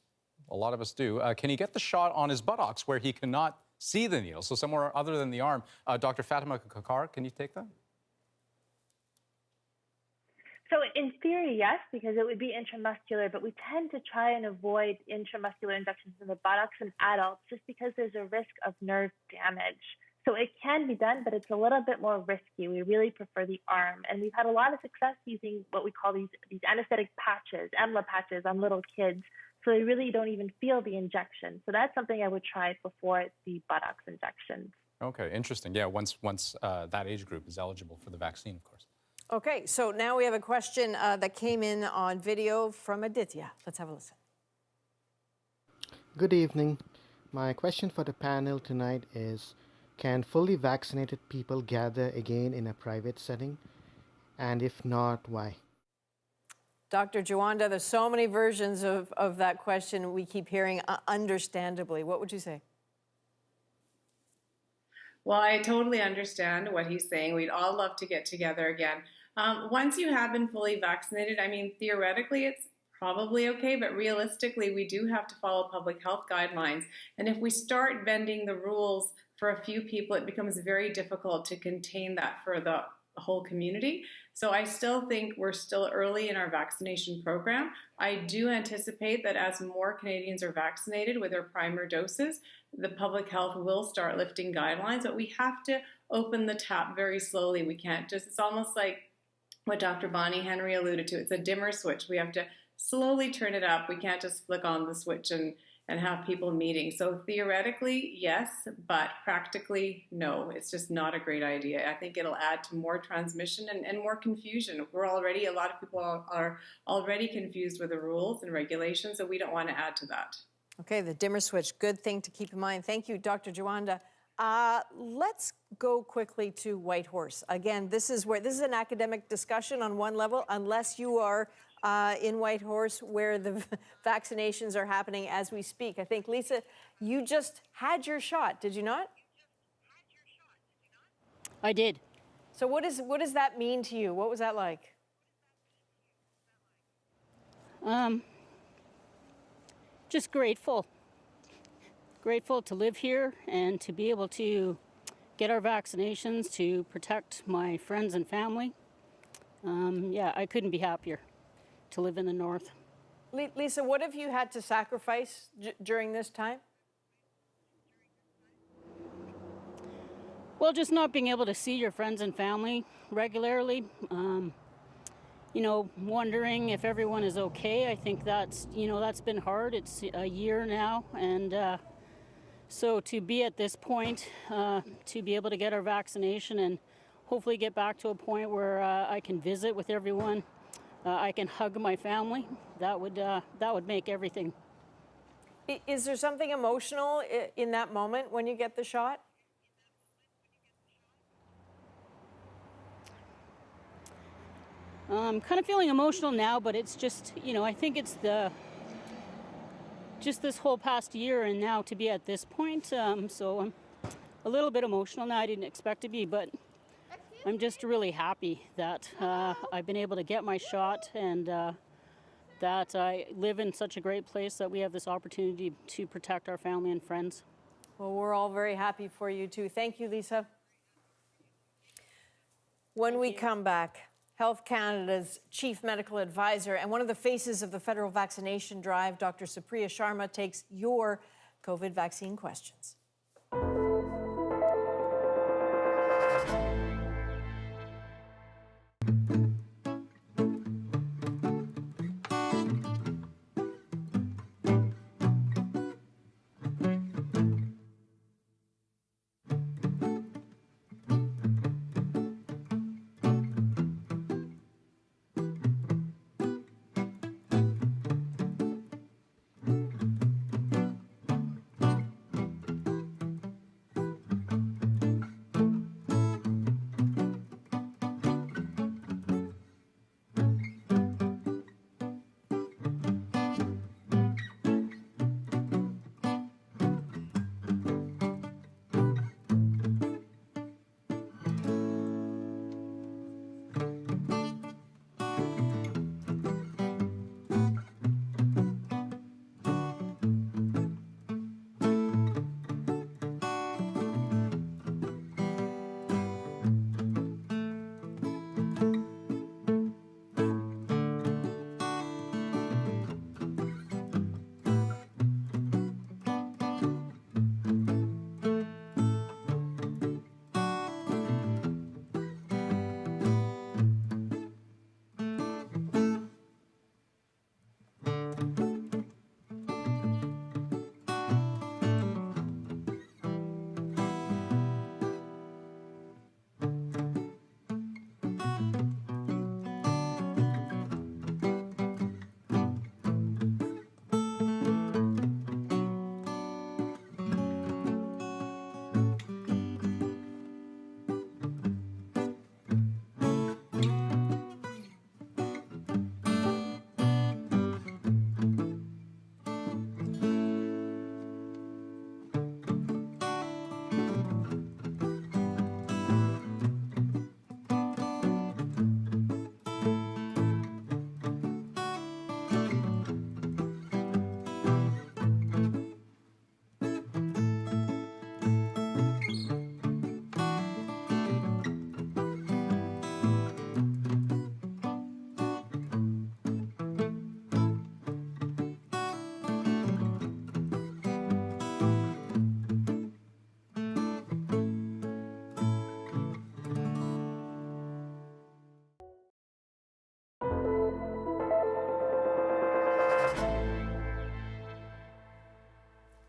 Speaker 2: A lot of us do. Can he get the shot on his buttocks where he cannot see the needle, so somewhere other than the arm? Dr. Fatima Kakar, can you take that?
Speaker 3: So in theory, yes, because it would be intramuscular, but we tend to try and avoid intramuscular injections in the buttocks in adults just because there's a risk of nerve damage. So it can be done, but it's a little bit more risky. We really prefer the arm. And we've had a lot of success using what we call these anesthetic patches, EMLA patches on little kids. So they really don't even feel the injection. So that's something I would try before the buttocks injections.
Speaker 2: Okay, interesting. Yeah, once that age group is eligible for the vaccine, of course.
Speaker 1: Okay, so now we have a question that came in on video from Aditya. Let's have a listen.
Speaker 4: Good evening. My question for the panel tonight is, can fully vaccinated people gather again in a private setting? And if not, why?
Speaker 1: Dr. Juanda, there's so many versions of that question we keep hearing, understandably. What would you say?
Speaker 7: Well, I totally understand what he's saying. We'd all love to get together again. Once you have been fully vaccinated, I mean, theoretically, it's probably okay, but realistically, we do have to follow public health guidelines. And if we start bending the rules for a few people, it becomes very difficult to contain that for the whole community. So I still think we're still early in our vaccination program. I do anticipate that as more Canadians are vaccinated with their primer doses, the public health will start lifting guidelines, but we have to open the tap very slowly. We can't just, it's almost like what Dr. Bonnie Henry alluded to. It's a dimmer switch. We have to slowly turn it up. We can't just flick on the switch and have people meeting. So theoretically, yes, but practically, no. It's just not a great idea. I think it'll add to more transmission and more confusion. A lot of people are already confused with the rules and regulations, so we don't want to add to that.
Speaker 1: Okay, the dimmer switch, good thing to keep in mind. Thank you, Dr. Juanda. Let's go quickly to Whitehorse. Again, this is an academic discussion on one level, unless you are in Whitehorse where the vaccinations are happening as we speak. I think, Lisa, you just had your shot, did you not?
Speaker 12: I did.
Speaker 1: So what does that mean to you? What was that like?
Speaker 12: Just grateful. Grateful to live here and to be able to get our vaccinations to protect my friends and family. Yeah, I couldn't be happier to live in the north.
Speaker 1: Lisa, what have you had to sacrifice during this time?
Speaker 12: Well, just not being able to see your friends and family regularly. You know, wondering if everyone is okay. I think that's been hard. It's a year now, and so to be at this point, to be able to get our vaccination and hopefully get back to a point where I can visit with everyone, I can hug my family, that would make everything.
Speaker 1: Is there something emotional in that moment when you get the shot?
Speaker 12: I'm kind of feeling emotional now, but it's just, I think it's just this whole past year and now to be at this point. So I'm a little bit emotional now. I didn't expect to be, but I'm just really happy that I've been able to get my shot and that I live in such a great place that we have this opportunity to protect our family and friends.
Speaker 1: Well, we're all very happy for you too. Thank you, Lisa. When we come back, Health Canada's Chief Medical Advisor and one of the faces of the federal vaccination drive, Dr. Supriya Sharma, takes your COVID vaccine questions.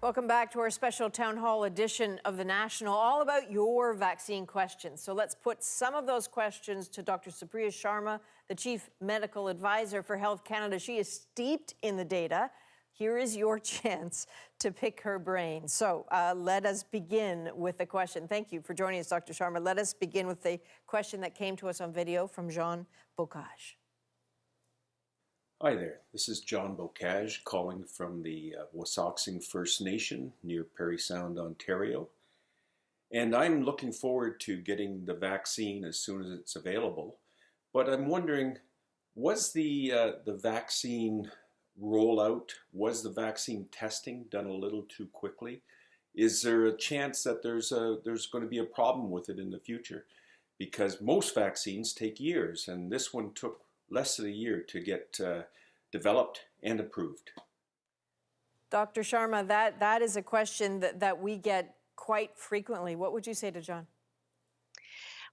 Speaker 1: Welcome back to our special town hall edition of The National, all about your vaccine questions. So let's put some of those questions to Dr. Supriya Sharma, the Chief Medical Advisor for Health Canada. She is steeped in the data. Here is your chance to pick her brain. So let us begin with the question. Thank you for joining us, Dr. Sharma. Let us begin with the question that came to us on video from Jean Bocage.
Speaker 8: Hi there, this is John Bocage calling from the Wasauksing First Nation near Parry Sound, Ontario. And I'm looking forward to getting the vaccine as soon as it's available. But I'm wondering, was the vaccine rollout, was the vaccine testing done a little too quickly? Is there a chance that there's going to be a problem with it in the future? Because most vaccines take years, and this one took less than a year to get developed and approved.
Speaker 1: Dr. Sharma, that is a question that we get quite frequently. What would you say to John?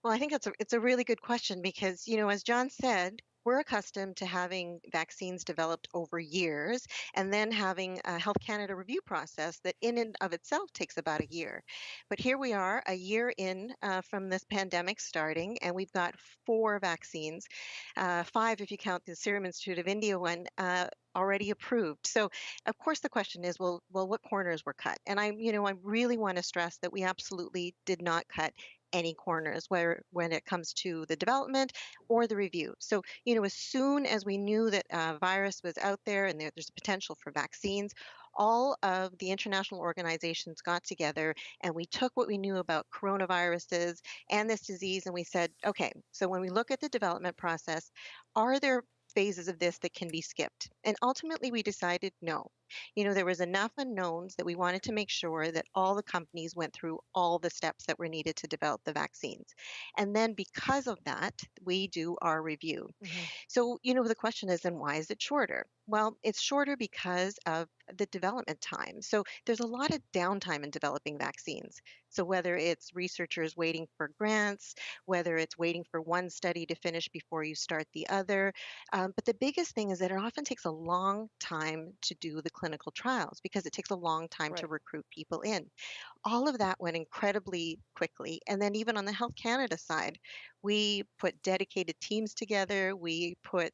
Speaker 6: Well, I think it's a really good question because, you know, as John said, we're accustomed to having vaccines developed over years and then having a Health Canada review process that in and of itself takes about a year. But here we are a year in from this pandemic starting, and we've got 4 vaccines, 5 if you count the Serum Institute of India one, already approved. So of course the question is, well, what corners were cut? And I really want to stress that we absolutely did not cut any corners when it comes to the development or the review. So, as soon as we knew that virus was out there and there's a potential for vaccines, all of the international organizations got together and we took what we knew about coronaviruses and this disease and we said, okay, so when we look at the development process, are there phases of this that can be skipped? And ultimately we decided no. There was enough unknowns that we wanted to make sure that all the companies went through all the steps that were needed to develop the vaccines. And then because of that, we do our review. So, the question is, then why is it shorter? Well, it's shorter because of the development time. So there's a lot of downtime in developing vaccines. So whether it's researchers waiting for grants, whether it's waiting for one study to finish before you start the other. But the biggest thing is that it often takes a long time to do the clinical trials because it takes a long time to recruit people in. All of that went incredibly quickly. And then even on the Health Canada side, we put dedicated teams together. We put,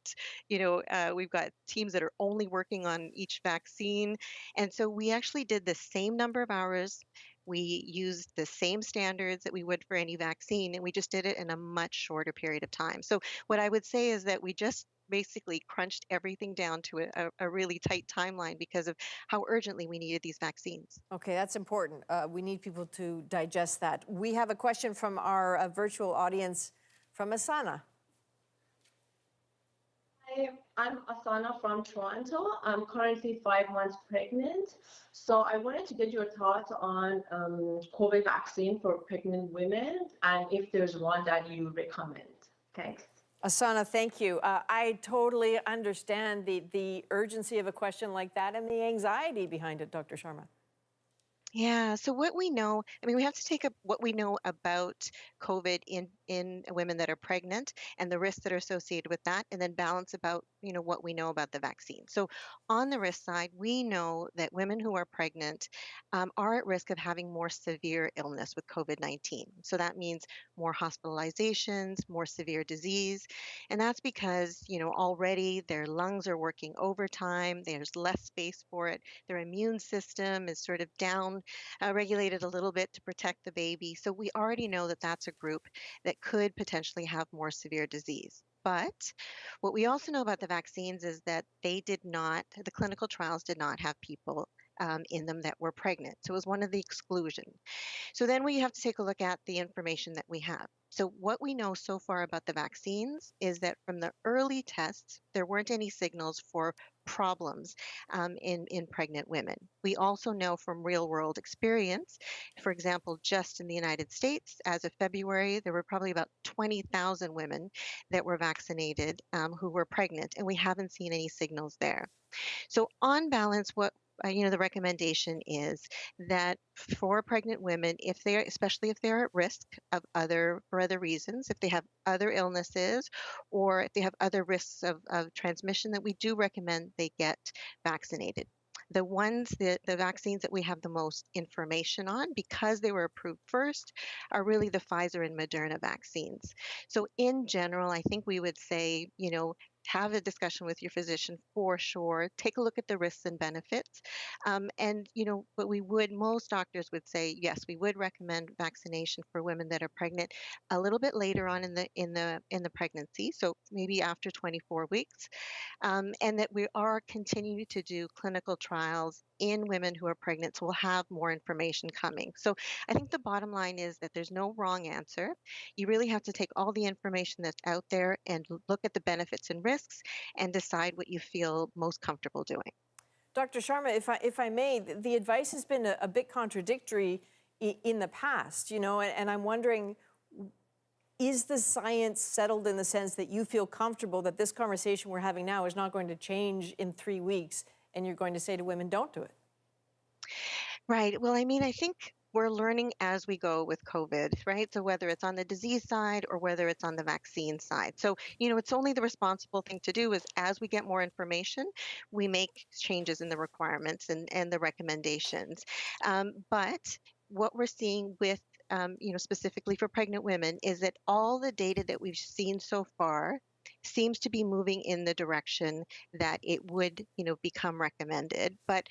Speaker 6: we've got teams that are only working on each vaccine. And so we actually did the same number of hours. We used the same standards that we would for any vaccine, and we just did it in a much shorter period of time. So what I would say is that we just basically crunched everything down to a really tight timeline because of how urgently we needed these vaccines.
Speaker 1: Okay, that's important. We need people to digest that. We have a question from our virtual audience from Asana.
Speaker 14: Hi, I'm Asana from Toronto. I'm currently 5 months pregnant. So I wanted to get your thoughts on COVID vaccine for pregnant women and if there's one that you recommend. Thanks.
Speaker 1: Asana, thank you. I totally understand the urgency of a question like that and the anxiety behind it, Dr. Sharma.
Speaker 6: Yeah, so what we know, we have to take up what we know about COVID in women that are pregnant and the risks that are associated with that, and then balance about, what we know about the vaccine. So on the risk side, we know that women who are pregnant are at risk of having more severe illness with COVID-19. So that means more hospitalizations, more severe disease, and that's because, already their lungs are working overtime, there's less space for it, their immune system is sort of down regulated a little bit to protect the baby. So we already know that that's a group that could potentially have more severe disease. But what we also know about the vaccines is that the clinical trials did not have people in them that were pregnant. So it was one of the exclusion. So then we have to take a look at the information that we have. So what we know so far about the vaccines is that from the early tests, there weren't any signals for problems in pregnant women. We also know from real world experience, for example, just in the United States, as of February, there were probably about 20,000 women that were vaccinated who were pregnant, and we haven't seen any signals there. So on balance, the recommendation is that for pregnant women, especially if they're at risk for other reasons, if they have other illnesses, or if they have other risks of transmission, that we do recommend they get vaccinated. The vaccines that we have the most information on, because they were approved first, are really the Pfizer and Moderna vaccines. So in general, I think we would say, have a discussion with your physician for sure. Take a look at the risks and benefits. But most doctors would say, yes, we would recommend vaccination for women that are pregnant a little bit later on in the pregnancy. So maybe after 24 weeks. And that we are continuing to do clinical trials in women who are pregnant. So we'll have more information coming. So I think the bottom line is that there's no wrong answer. You really have to take all the information that's out there and look at the benefits and risks and decide what you feel most comfortable doing.
Speaker 1: Dr. Sharma, if I may, the advice has been a bit contradictory in the past, and I'm wondering, is the science settled in the sense that you feel comfortable that this conversation we're having now is not going to change in 3 weeks and you're going to say to women, don't do it?
Speaker 6: Right. Well, I think we're learning as we go with COVID, right? So whether it's on the disease side or whether it's on the vaccine side. So, it's only the responsible thing to do is as we get more information, we make changes in the requirements and the recommendations. But what we're seeing with specifically for pregnant women, is that all the data that we've seen so far seems to be moving in the direction that it would, become recommended. But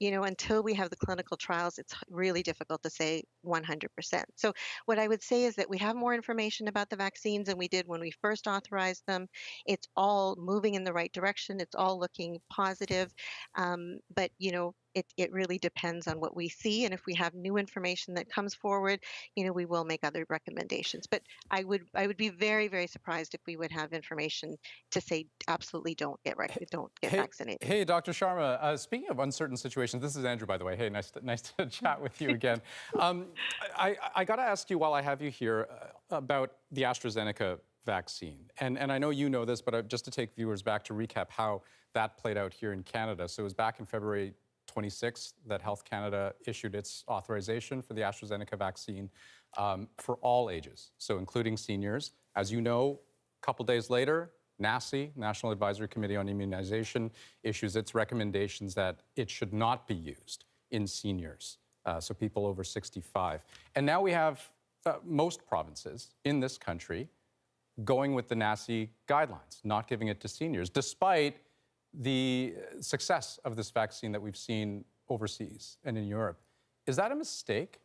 Speaker 6: until we have the clinical trials, it's really difficult to say 100%. So what I would say is that we have more information about the vaccines than we did when we first authorized them. It's all moving in the right direction. It's all looking positive. But, it really depends on what we see. And if we have new information that comes forward, we will make other recommendations. But I would be very, very surprised if we would have information to say absolutely don't get vaccinated.
Speaker 2: Hey, Dr. Sharma, speaking of uncertain situations, this is Andrew, by the way. Hey, nice to chat with you again. I got to ask you while I have you here about the AstraZeneca vaccine. And I know you know this, but just to take viewers back to recap how that played out here in Canada. So it was back in February 26th that Health Canada issued its authorization for the AstraZeneca vaccine for all ages, so including seniors. As you know, a couple days later, NACI, National Advisory Committee on Immunization, issues its recommendations that it should not be used in seniors, so people over 65. And now we have most provinces in this country going with the NACI guidelines, not giving it to seniors, despite the success of this vaccine that we've seen overseas and in Europe. Is that a mistake?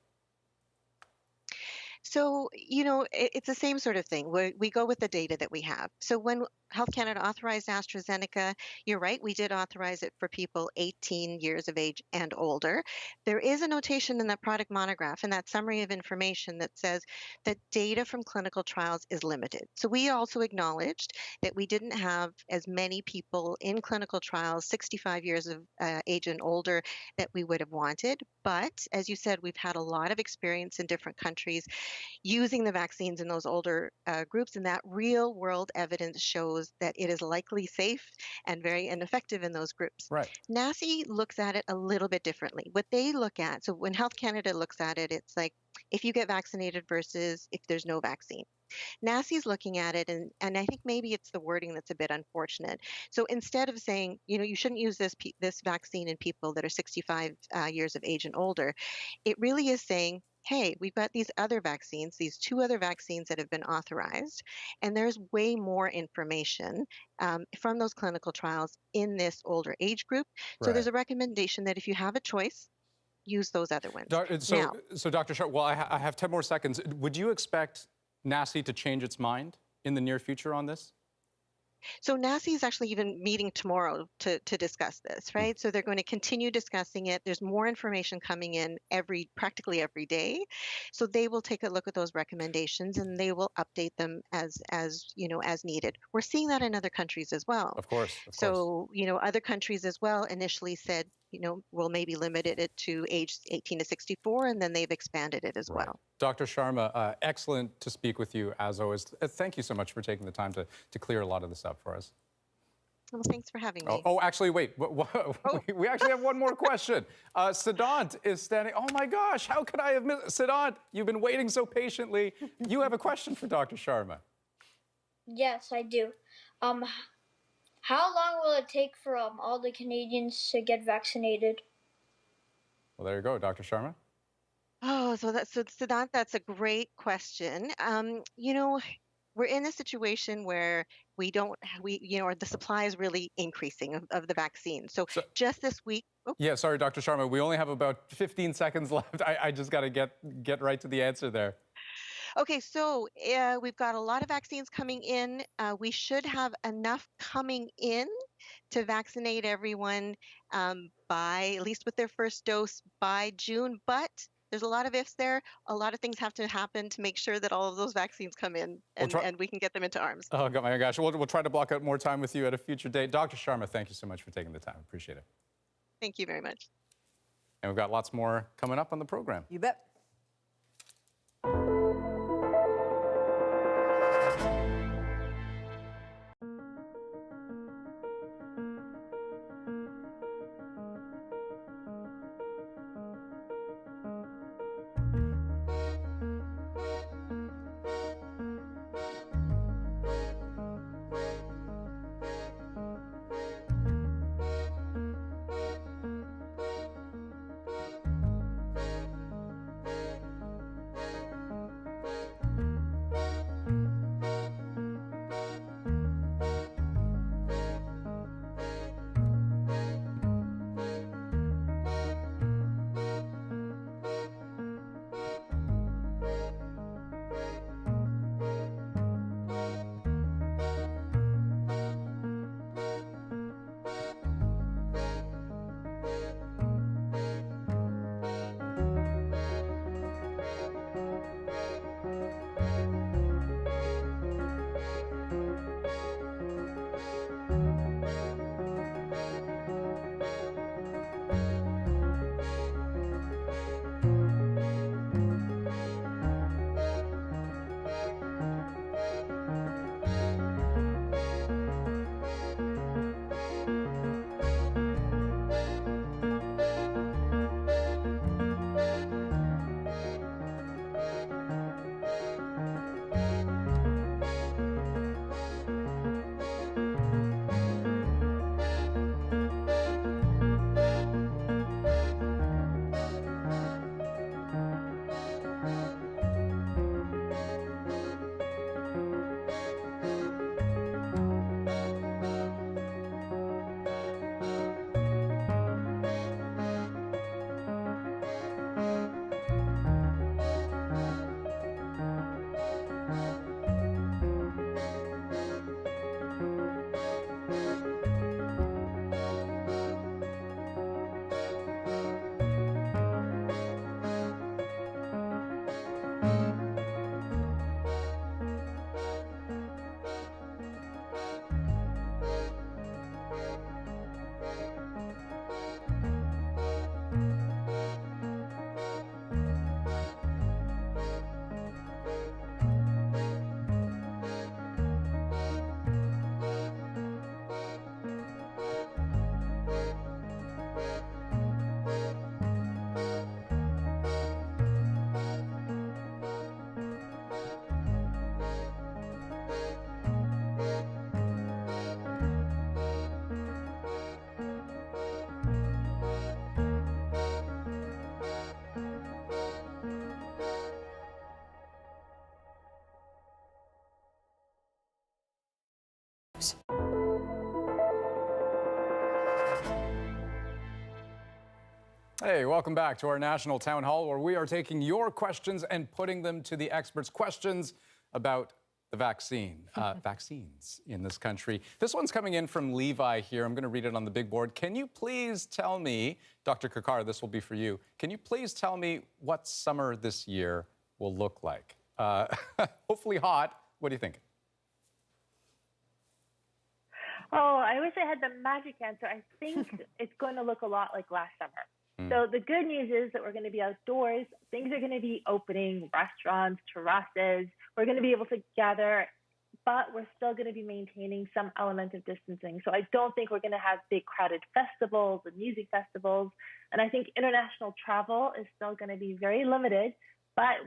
Speaker 6: So, it's the same sort of thing. We go with the data that we have. So when Health Canada authorized AstraZeneca, you're right, we did authorize it for people 18 years of age and older. There is a notation in that product monograph and that summary of information that says that data from clinical trials is limited. So we also acknowledged that we didn't have as many people in clinical trials, 65 years of age and older, that we would have wanted. But as you said, we've had a lot of experience in different countries using the vaccines in those older groups, and that real world evidence shows that it is likely safe and very ineffective in those groups.
Speaker 2: Right.
Speaker 6: NACI looks at it a little bit differently. What they look at, so when Health Canada looks at it, it's like if you get vaccinated versus if there's no vaccine. NACI's looking at it, and I think maybe it's the wording that's a bit unfortunate. So instead of saying, you shouldn't use this vaccine in people that are 65 years of age and older, it really is saying, hey, we've got these other vaccines, these 2 other vaccines that have been authorized, and there's way more information from those clinical trials in this older age group. So there's a recommendation that if you have a choice, use those other ones.
Speaker 2: So Dr. Sharp, well, I have 10 more seconds. Would you expect NACI to change its mind in the near future on this?
Speaker 6: So NACI is actually even meeting tomorrow to discuss this, right? So they're going to continue discussing it. There's more information coming in practically every day. So they will take a look at those recommendations and they will update them as needed. We're seeing that in other countries as well.
Speaker 2: Of course.
Speaker 6: So, other countries as well initially said, we'll maybe limit it to age 18 to 64, and then they've expanded it as well.
Speaker 2: Dr. Sharma, excellent to speak with you as always. Thank you so much for taking the time to clear a lot of this up for us.
Speaker 6: Well, thanks for having me.
Speaker 2: Oh, actually, wait. We actually have one more question. Siddhant is standing. Oh, my gosh. How could I have missed? Siddhant, you've been waiting so patiently. You have a question for Dr. Sharma.
Speaker 5: Yes, I do. How long will it take for all the Canadians to get vaccinated?
Speaker 2: Well, there you go, Dr. Sharma.
Speaker 6: Oh, that's a great question. We're in a situation where the supply is really increasing of the vaccine. So just this week. Oh,
Speaker 2: Yeah, sorry, Dr. Sharma. We only have about 15 seconds left. I just got to get right to the answer there.
Speaker 6: Okay, so we've got a lot of vaccines coming in. We should have enough coming in to vaccinate everyone by, at least with their first dose, by June. But there's a lot of ifs there. A lot of things have to happen to make sure that all of those vaccines come in and we can get them into arms.
Speaker 2: Oh, my gosh. We'll try to block out more time with you at a future date. Dr. Sharma, thank you so much for taking the time. Appreciate it.
Speaker 6: Thank you very much.
Speaker 2: And we've got lots more coming up on the program.
Speaker 1: You bet.
Speaker 2: Hey, welcome back to our National Town Hall, where we are taking your questions and putting them to the experts. Questions about the vaccines in this country. This one's coming in from Levi here. I'm going to read it on the big board. Can you please tell me, Dr. Kakar, this will be for you. Can you please tell me what summer this year will look like? Hopefully hot. What do you think?
Speaker 3: Oh, I wish I had the magic answer. I think it's going to look a lot like last summer. So the good news is that we're going to be outdoors. Things are going to be opening, restaurants, terraces. We're going to be able to gather, but we're still going to be maintaining some element of distancing. So I don't think we're going to have big crowded festivals and music festivals. And I think international travel is still going to be very limited, but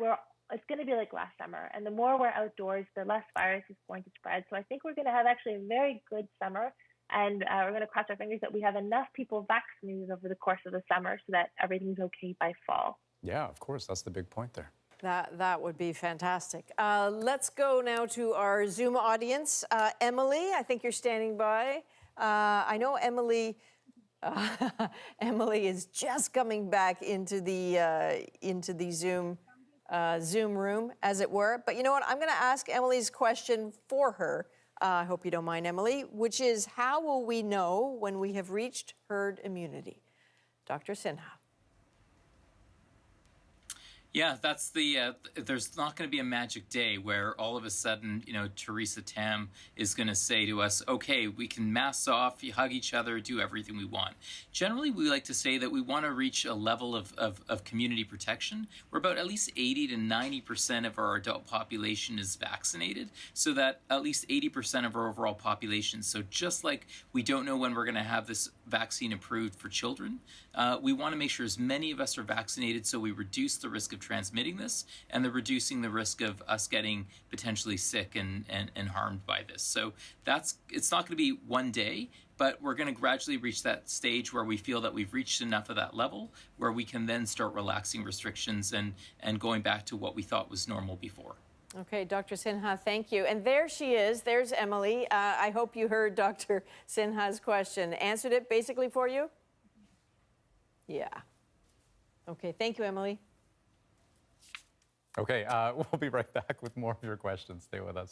Speaker 3: it's going to be like last summer. And the more we're outdoors, the less virus is going to spread. So I think we're going to have actually a very good summer. And we're going to cross our fingers that we have enough people vaccinated over the course of the summer so that everything's okay by fall.
Speaker 2: Yeah, of course. That's the big point there.
Speaker 1: That would be fantastic. Let's go now to our Zoom audience. Emily, I think you're standing by. I know Emily. Emily is just coming back into the Zoom room, as it were. But you know what? I'm going to ask Emily's question for her. I hope you don't mind, Emily, which is, how will we know when we have reached herd immunity? Dr. Sinha.
Speaker 24: Yeah, that's the, there's not going to be a magic day where all of a sudden, Theresa Tam is going to say to us, okay, we can mask off, hug each other, do everything we want. Generally, we like to say that we want to reach a level of community protection where about at least 80 to 90% of our adult population is vaccinated, so that at least 80% of our overall population. So just like we don't know when we're going to have this vaccine approved for children, we want to make sure as many of us are vaccinated so we reduce the risk of transmitting this and reducing the risk of us getting potentially sick and harmed by this. So it's not going to be one day, but we're going to gradually reach that stage where we feel that we've reached enough of that level where we can then start relaxing restrictions and going back to what we thought was normal before.
Speaker 1: Okay, Dr. Sinha, thank you. And there she is. There's Emily. I hope you heard Dr. Sinha's question. Answered it basically for you? Yeah. Okay, thank you, Emily.
Speaker 2: Okay, we'll be right back with more of your questions. Stay with us.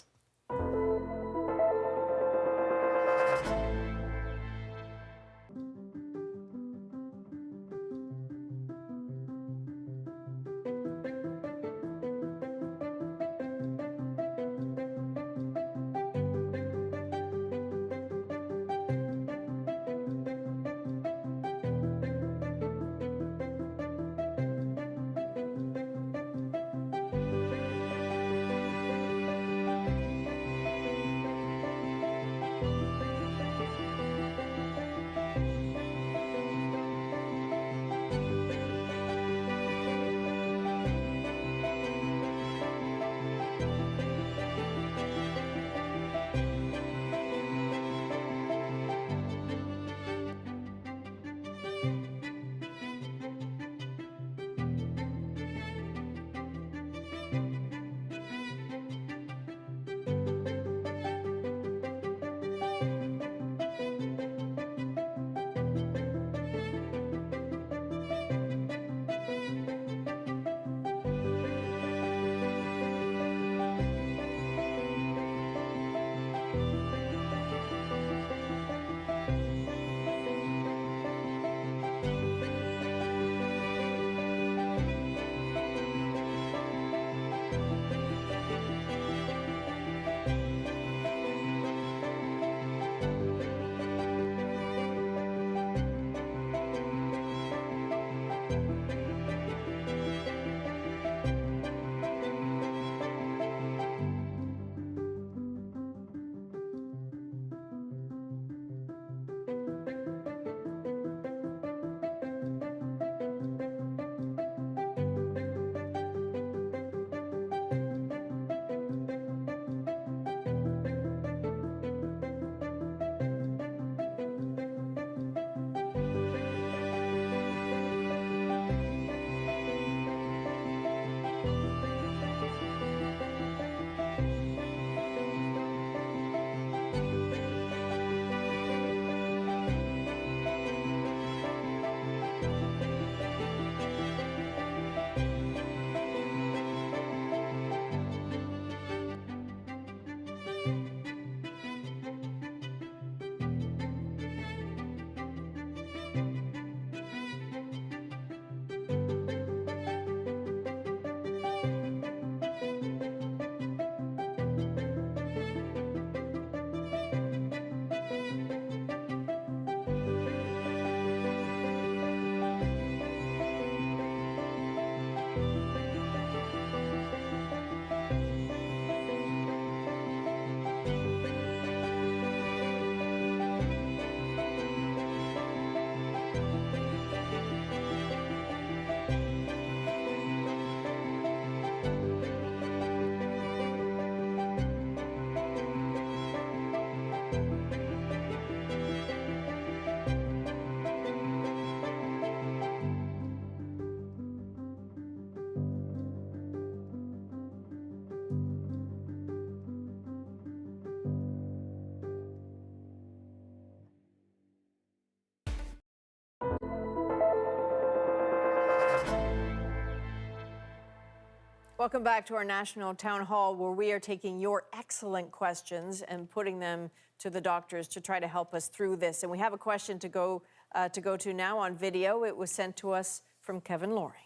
Speaker 1: Welcome back to our national town hall, where we are taking your excellent questions and putting them to the doctors to try to help us through this. And we have a question to go to now on video. It was sent to us from Kevin Loring.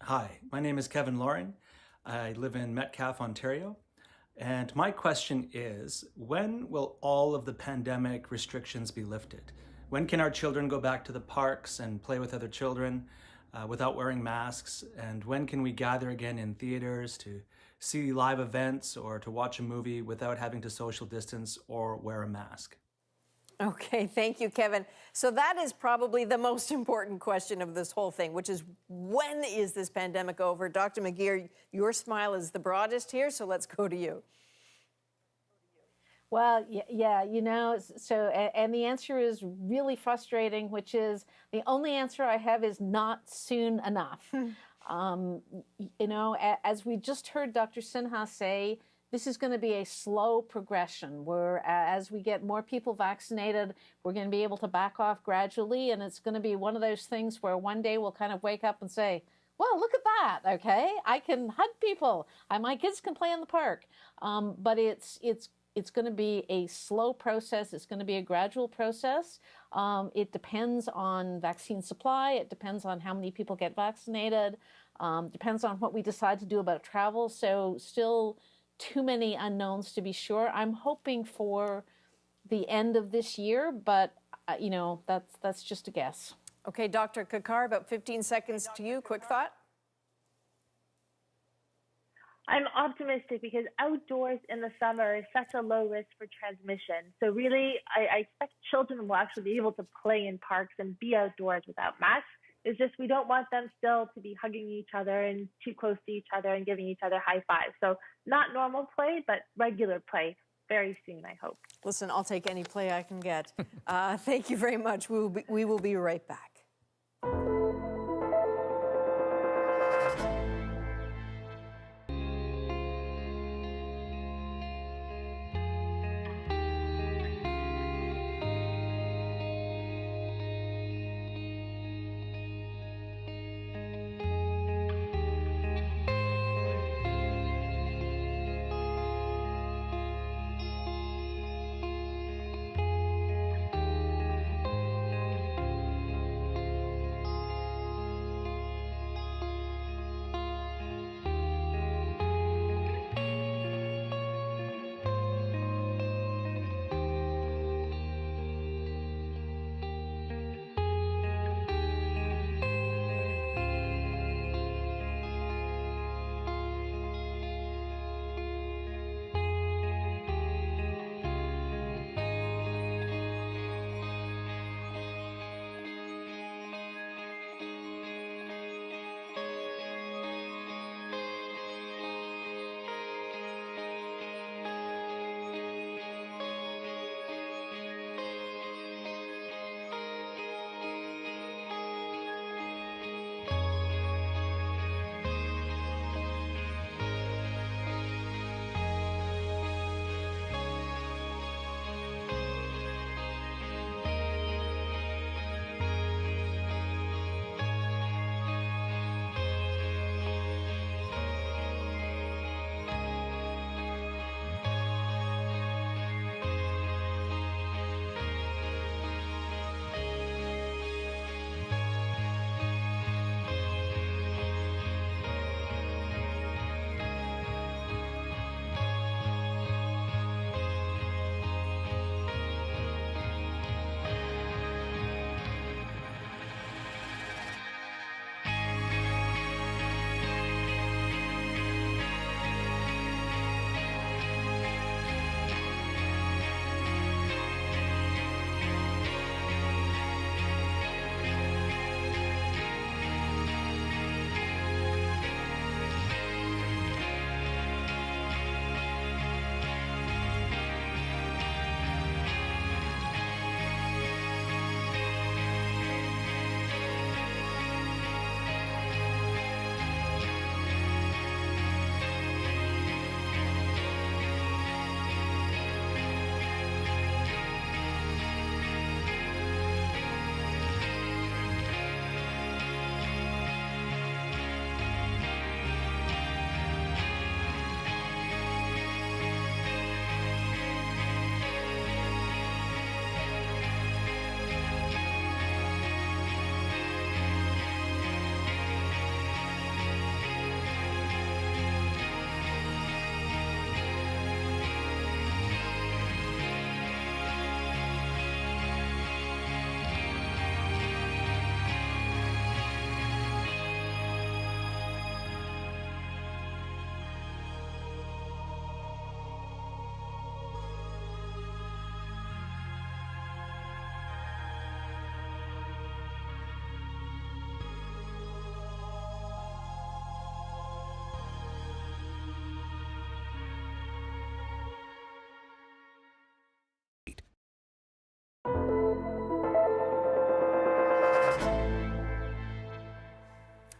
Speaker 10: Hi, my name is Kevin Loring. I live in Metcalfe, Ontario. And my question is, when will all of the pandemic restrictions be lifted? When can our children go back to the parks and play with other children without wearing masks? And when can we gather again in theaters to see live events or to watch a movie without having to social distance or wear a mask?
Speaker 1: Okay, thank you, Kevin. So that is probably the most important question of this whole thing, which is, when is this pandemic over? Dr. McGeer, your smile is the broadest here, so let's go to you.
Speaker 13: Well, yeah, and the answer is really frustrating, which is the only answer I have is not soon enough. As we just heard Dr. Sinha say, this is going to be a slow progression where as we get more people vaccinated, we're going to be able to back off gradually. And it's going to be one of those things where one day we'll kind of wake up and say, well, look at that. Okay, I can hug people. My kids can play in the park. But it's going to be a slow process. It's going to be a gradual process. It depends on vaccine supply. It depends on how many people get vaccinated. Depends on what we decide to do about travel. So still too many unknowns to be sure. I'm hoping for the end of this year, but that's just a guess.
Speaker 1: Okay, Dr. Kakar, about 15 seconds to you. Quick thought.
Speaker 3: I'm optimistic because outdoors in the summer is such a low risk for transmission. So really, I expect children will actually be able to play in parks and be outdoors without masks. It's just we don't want them still to be hugging each other and too close to each other and giving each other high fives. So not normal play, but regular play very soon, I hope.
Speaker 1: Listen, I'll take any play I can get. Thank you very much. We will be right back.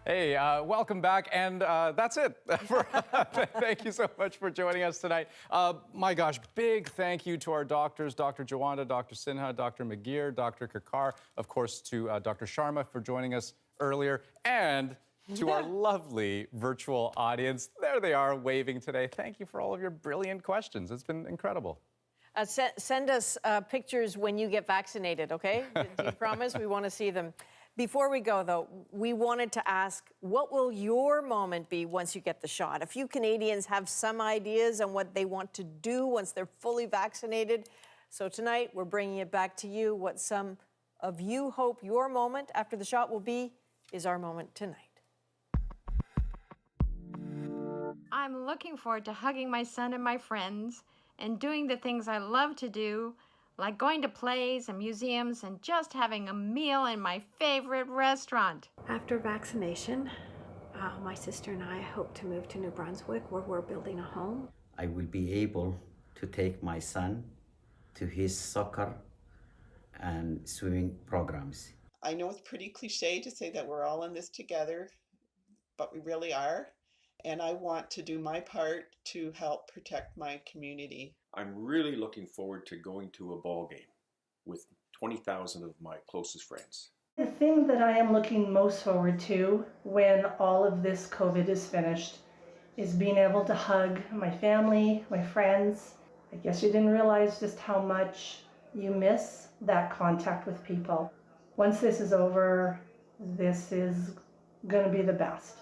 Speaker 2: Hey, welcome back, and that's it. Thank you so much for joining us tonight. My gosh, big thank you to our doctors, Dr. Jawanda, Dr. Sinha, Dr. McGeer, Dr. Kakar, of course to Dr. Sharma for joining us earlier, and to our lovely virtual audience. There they are, waving today. Thank you for all of your brilliant questions. It's been incredible.
Speaker 1: Send us pictures when you get vaccinated, okay? Do you promise? We want to see them. Before we go, though, we wanted to ask, what will your moment be once you get the shot? A few Canadians have some ideas on what they want to do once they're fully vaccinated. So tonight, we're bringing it back to you. What some of you hope your moment after the shot will be is our moment tonight.
Speaker 15: I'm looking forward to hugging my son and my friends and doing the things I love to do, like going to plays and museums and just having a meal in my favorite restaurant.
Speaker 17: After vaccination, my sister and I hope to move to New Brunswick, where we're building a home.
Speaker 18: I will be able to take my son to his soccer and swimming programs.
Speaker 19: I know it's pretty cliche to say that we're all in this together, but we really are. And I want to do my part to help protect my community.
Speaker 8: I'm really looking forward to going to a ball game with 20,000 of my closest friends.
Speaker 22: The thing that I am looking most forward to when all of this COVID is finished is being able to hug my family, my friends. I guess you didn't realize just how much you miss that contact with people. Once this is over, this is going to be the best.